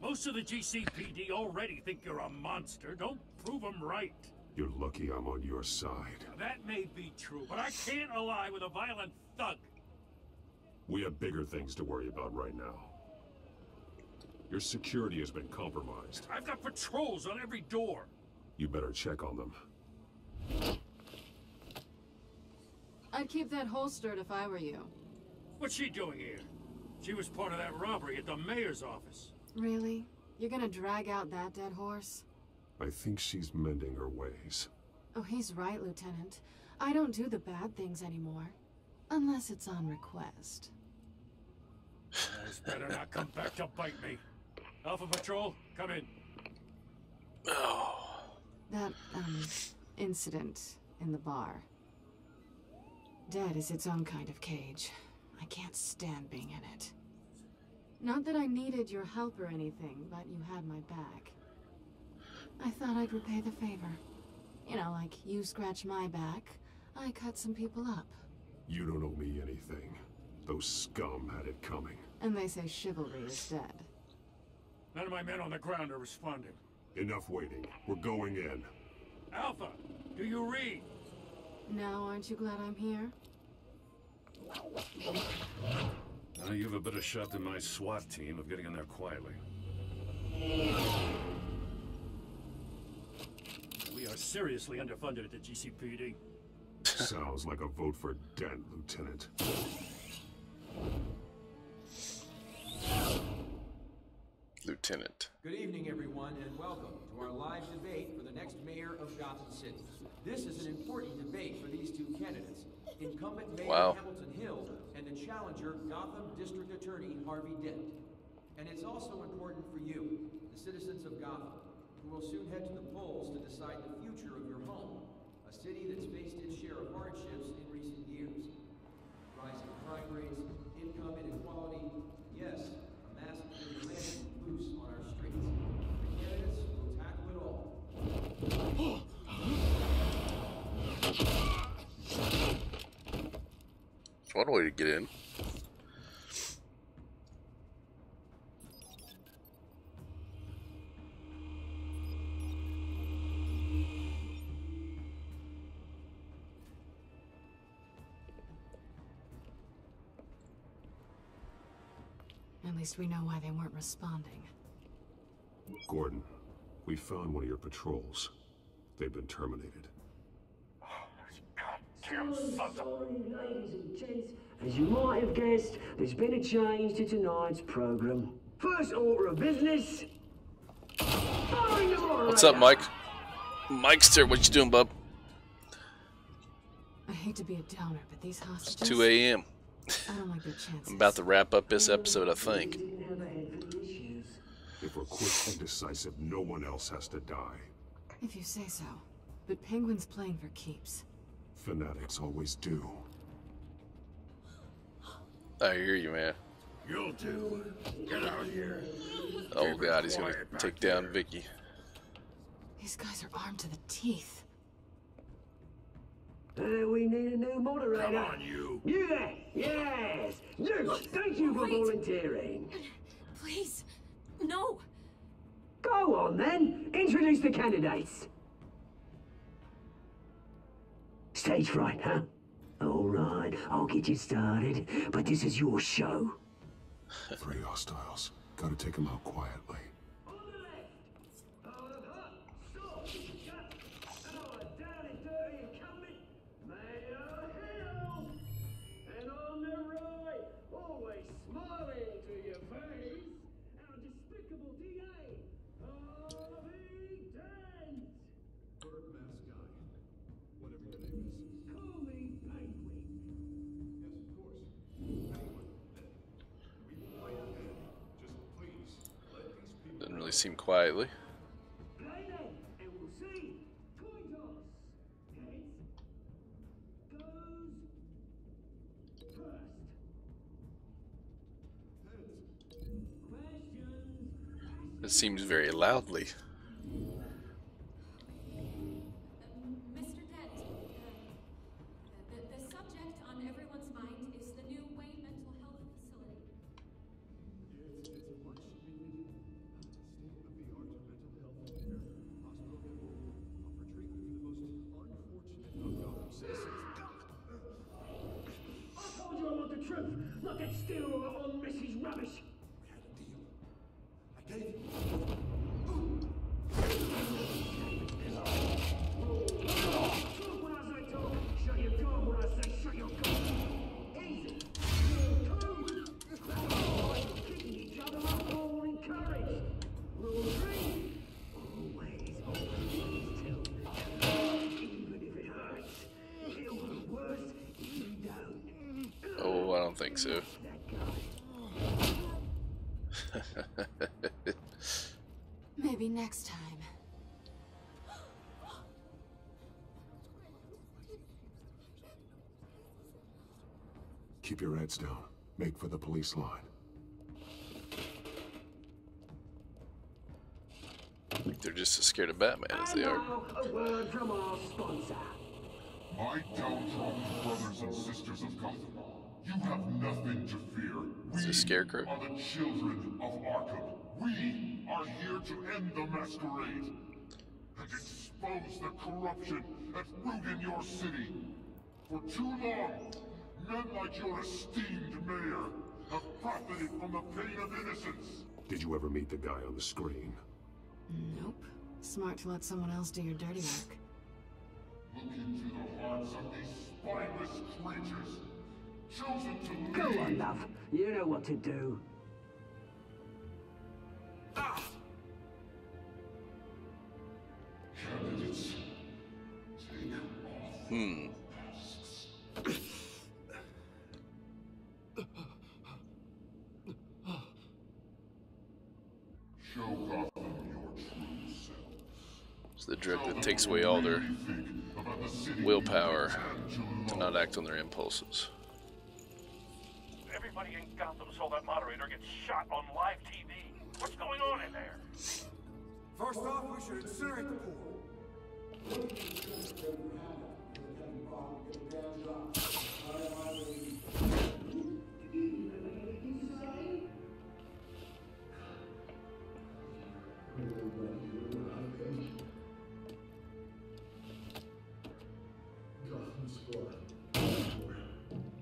Most of the GCPD already think you're a monster. Don't prove them right. You're lucky I'm on your side. That may be true, but I can't ally with a violent thug. We have bigger things to worry about right now. Your security has been compromised. I've got patrols on every door. You better check on them. I'd keep that holstered if I were you. What's she doing here? She was part of that robbery at the mayor's office. Really? You're gonna drag out that dead horse? I think she's mending her ways. Oh, he's right, Lieutenant. I don't do the bad things anymore. Unless it's on request. Guys better not come back to bite me. Alpha Patrol, come in. Oh. That, incident in the bar. Dead is its own kind of cage. I can't stand being in it. Not that I needed your help or anything, but you had my back. I thought I'd repay the favor. You know, like you scratch my back, I cut some people up. You don't owe me anything. Those scum had it coming. And they say chivalry is dead. None of my men on the ground are responding. Enough waiting. We're going in. Alpha, do you read? Now, aren't you glad I'm here? Now you have a better shot than my SWAT team of getting in there quietly. We are seriously underfunded at the GCPD. Sounds like a vote for Dent, Lieutenant. Lieutenant. Good evening, everyone, and welcome to our live debate for the next mayor of Gotham City. This is an important debate for these two candidates, incumbent Mayor Hamilton Hill and the challenger Gotham District Attorney Harvey Dent. And it's also important for you, the citizens of Gotham, who will soon head to the polls to decide the future of your home, a city that's faced its share of hardships in recent years. Rising crime rates, income inequality, yes, a massive vigilante loose on our streets. The candidates will tackle it all. One way to get in. At least we know why they weren't responding. Gordon, we found one of your patrols. They've been terminated. Sorry, ladies and gents. As you might have guessed, there's been a change to tonight's program. First order of business. What's up, Mike? Mike's there. What you doing, bub? I hate to be a downer, but these hostages... It's 2 a.m. I don't like their chances. I'm about to wrap up this episode, I think. If we're quick and decisive, no one else has to die. If you say so. But Penguin's playing for keeps. Fanatics always do. I hear you, man. You'll do. Get out here. Oh god, he's gonna take down Vicky. These guys are armed to the teeth. We need a new moderator. Come on, you. You there? Yes. You. Thank you for volunteering. Please, no. Go on then. Introduce the candidates. Stage fright, huh? All right, I'll get you started, but this is your show. 3 hostiles. Gotta take them out quietly. And on the right, always smiling to your face, our despicable DA, Harvey Dent. Bird mask guy. Whatever your name is. Call me Penguin. Yes, of course. Penguin. We will play ahead. Just please, let these people... Doesn't really seem quietly. Play then, and we'll see. Coin toss. Heads. Goes first. It seems very loudly. Mr. Dent, the subject on everyone's mind is the new Wayne Mental Health Facility. It's a much needed state-of-the-art mental health care hospital that will offer treatment for the most unfortunate of Gotham citizens. I told you I want the truth, not that still on Mrs. Rubbish. I gave you. Talk when I say talk, shut your gun when I say shut your gun. Easy. Kicking each other up, all encouraged. don't think so. Maybe next time. Keep your heads down. Make for the police line. I think they're just as scared of Batman as they are. A word from our sponsor. My downtrodden brothers and sisters of Gotham, you have nothing to fear. Is this Scarecrow? Are the children of Arkham. We are here to end the masquerade and expose the corruption at root in your city. For too long, men like your esteemed mayor have profited from the pain of innocence. Did you ever meet the guy on the screen? Nope. Smart to let someone else do your dirty work. Look into the hearts of these spineless creatures, chosen to Go lead. on, love. You know what to do. Candidates, take off. Show Gotham your true selves. It's the drug that takes away all their willpower to not act on their impulses. Everybody in Gotham saw that moderator get shot on live TV. What's going on in there? First off, we should incinerate the pool.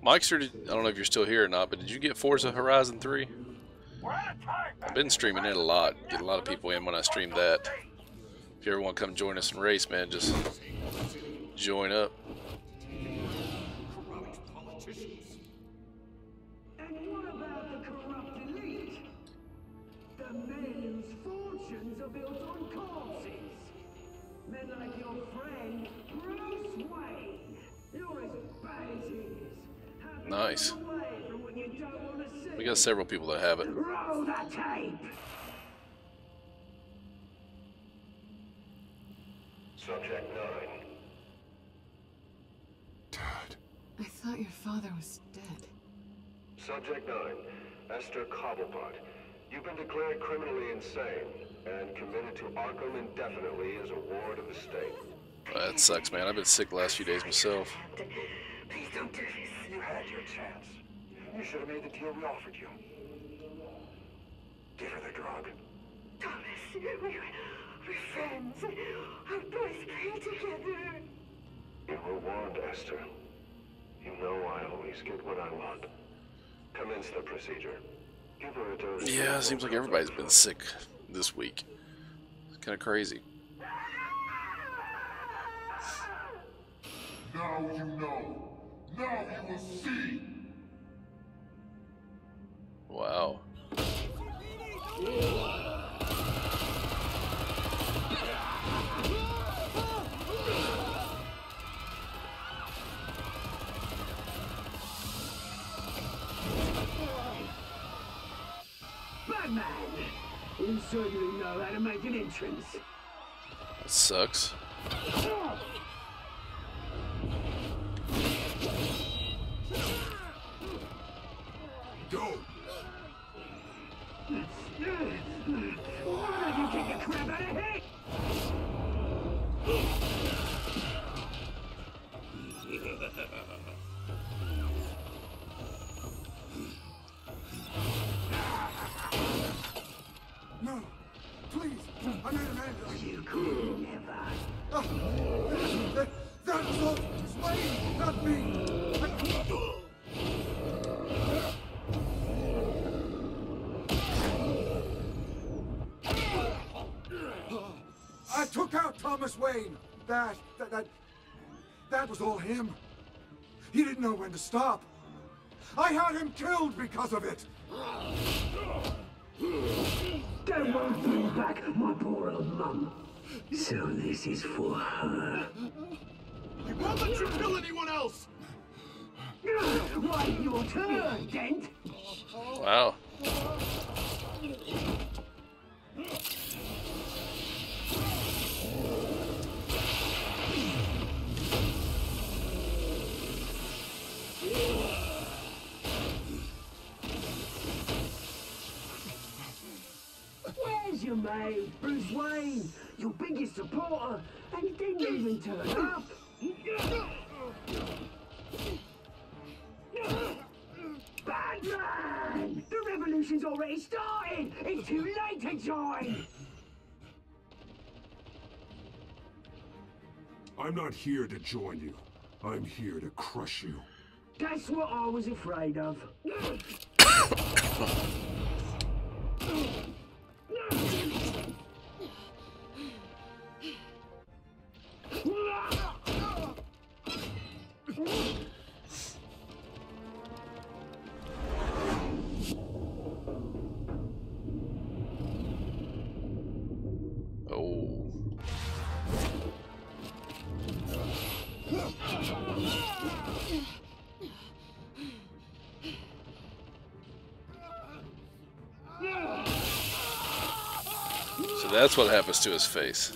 Mikester, I don't know if you're still here or not, but did you get Forza Horizon 3? I've been streaming it a lot. Get a lot of people in when I stream that. If you ever want to come join us and race, man, just join up. And what about the corrupt elite? The men whose fortunes are built on corpses. Men like your friend, Bruce Wayne. You're as bad as he is. Nice. Away from what you don't want to see. We got several people that have it. Roll that tape. Subject 9. I thought your father was dead. Subject 9. Esther Cobblepot. You've been declared criminally insane and committed to Arkham indefinitely as a ward of the state. That sucks, man. I've been sick the last few days myself. Please don't do this. You had your chance. You should have made the deal we offered you. Give her the drug. Thomas, we're friends. Our boys play together. You were warned, Esther. You know I always get what I want. Commence the procedure. Give her a dose. Yeah, it seems like everybody's been sick this week. It's kind of crazy. Now you know. Now you will see. Wow. Batman! You certainly know how to make an entrance. That sucks. Go! Why don't you kick the crap out of here? No, please, I made a man. You could never. That was all Wayne, not me. I took out Thomas Wayne. That was all him. He didn't know when to stop. I had him killed because of it. Don't want to bring back my poor old mum. So this is for her. He won't let you kill anyone else. Wait your turn, Dent. Wow. Where's your mate, Bruce Wayne? Your biggest supporter, and he didn't even turn up. Batman! The revolution's already started! It's too late to join! I'm not here to join you. I'm here to crush you. That's what I was afraid of. Oh. So that's what happens to his face.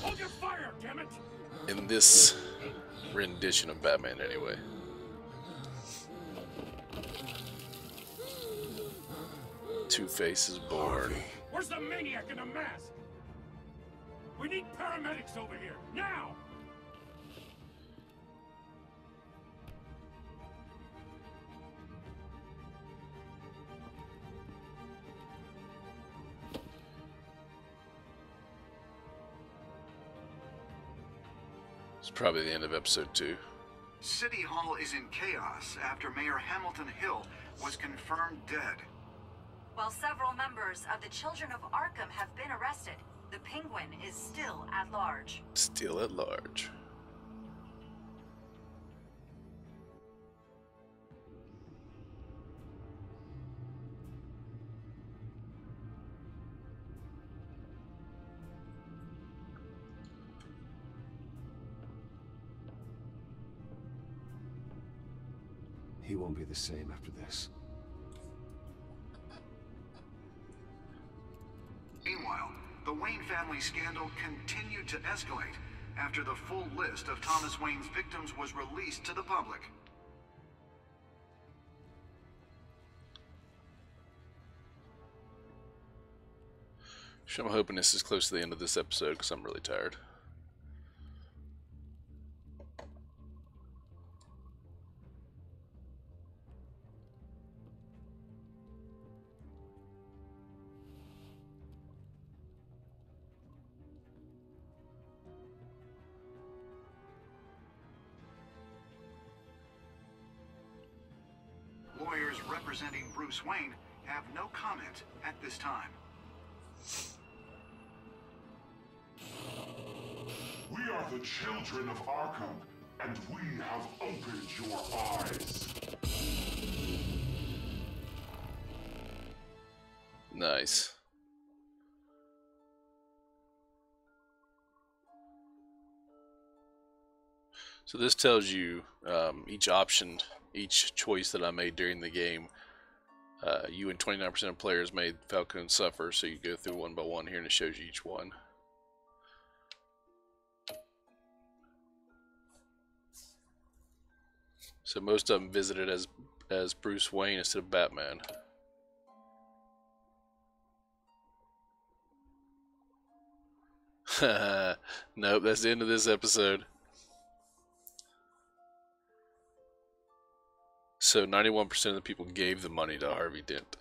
Hold your fire, damn it! In this rendition of Batman, anyway. Two-Face is bored. Where's the maniac in the mask? We need paramedics over here, now! It's probably the end of episode 2. City Hall is in chaos after Mayor Hamilton Hill was confirmed dead. While several members of the Children of Arkham have been arrested, the Penguin is still at large. Still at large. He won't be the same after this. Meanwhile, the Wayne family scandal continued to escalate after the full list of Thomas Wayne's victims was released to the public. So I'm hoping this is close to the end of this episode because I'm really tired. Lawyers representing Bruce Wayne have no comment at this time. We are the children of Arkham, and we have opened your eyes. Nice. So this tells you each option, each choice that I made during the game. You and 29% of players made Falcone suffer, so you go through one by one here and it shows you each one. So most of them visited as Bruce Wayne instead of Batman. Nope, that's the end of this episode. So 91% of the people gave the money to Harvey Dent.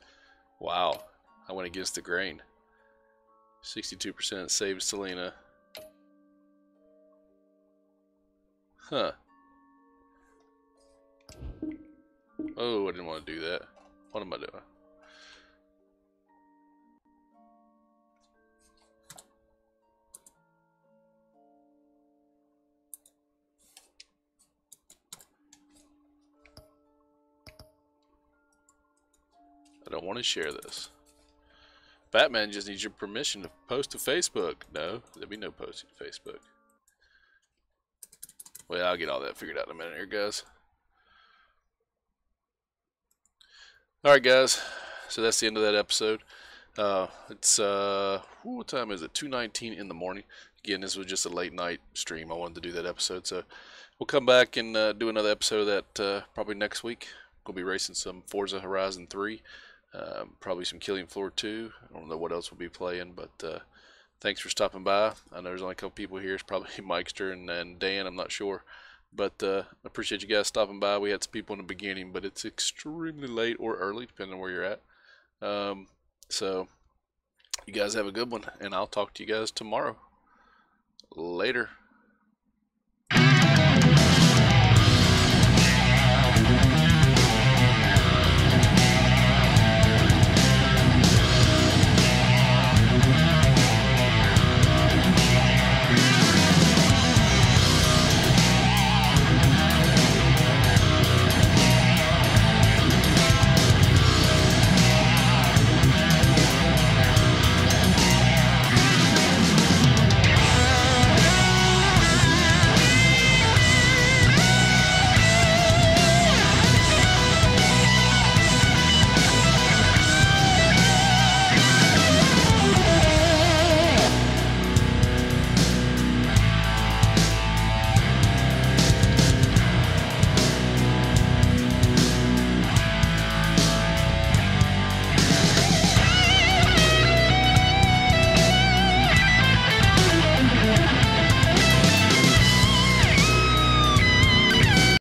Wow, I went against the grain. 62% saved Selena. Huh. Oh, I didn't want to do that. What am I doing? I don't want to share this. Batman just needs your permission to post to Facebook. No, there'll be no posting to Facebook. Well, I'll get all that figured out in a minute here, guys. Alright, guys. So that's the end of that episode. It's, what time is it? 2:19 in the morning. Again, this was just a late night stream. I wanted to do that episode. So we'll come back and do another episode of that probably next week. We'll be racing some Forza Horizon 3. Probably some Killing Floor 2. I don't know what else we'll be playing, but thanks for stopping by. I know there's only a couple people here. It's probably Mikester and Dan. I'm not sure. But I appreciate you guys stopping by. We had some people in the beginning, but it's extremely late or early, depending on where you're at. So you guys have a good one, and I'll talk to you guys tomorrow. Later.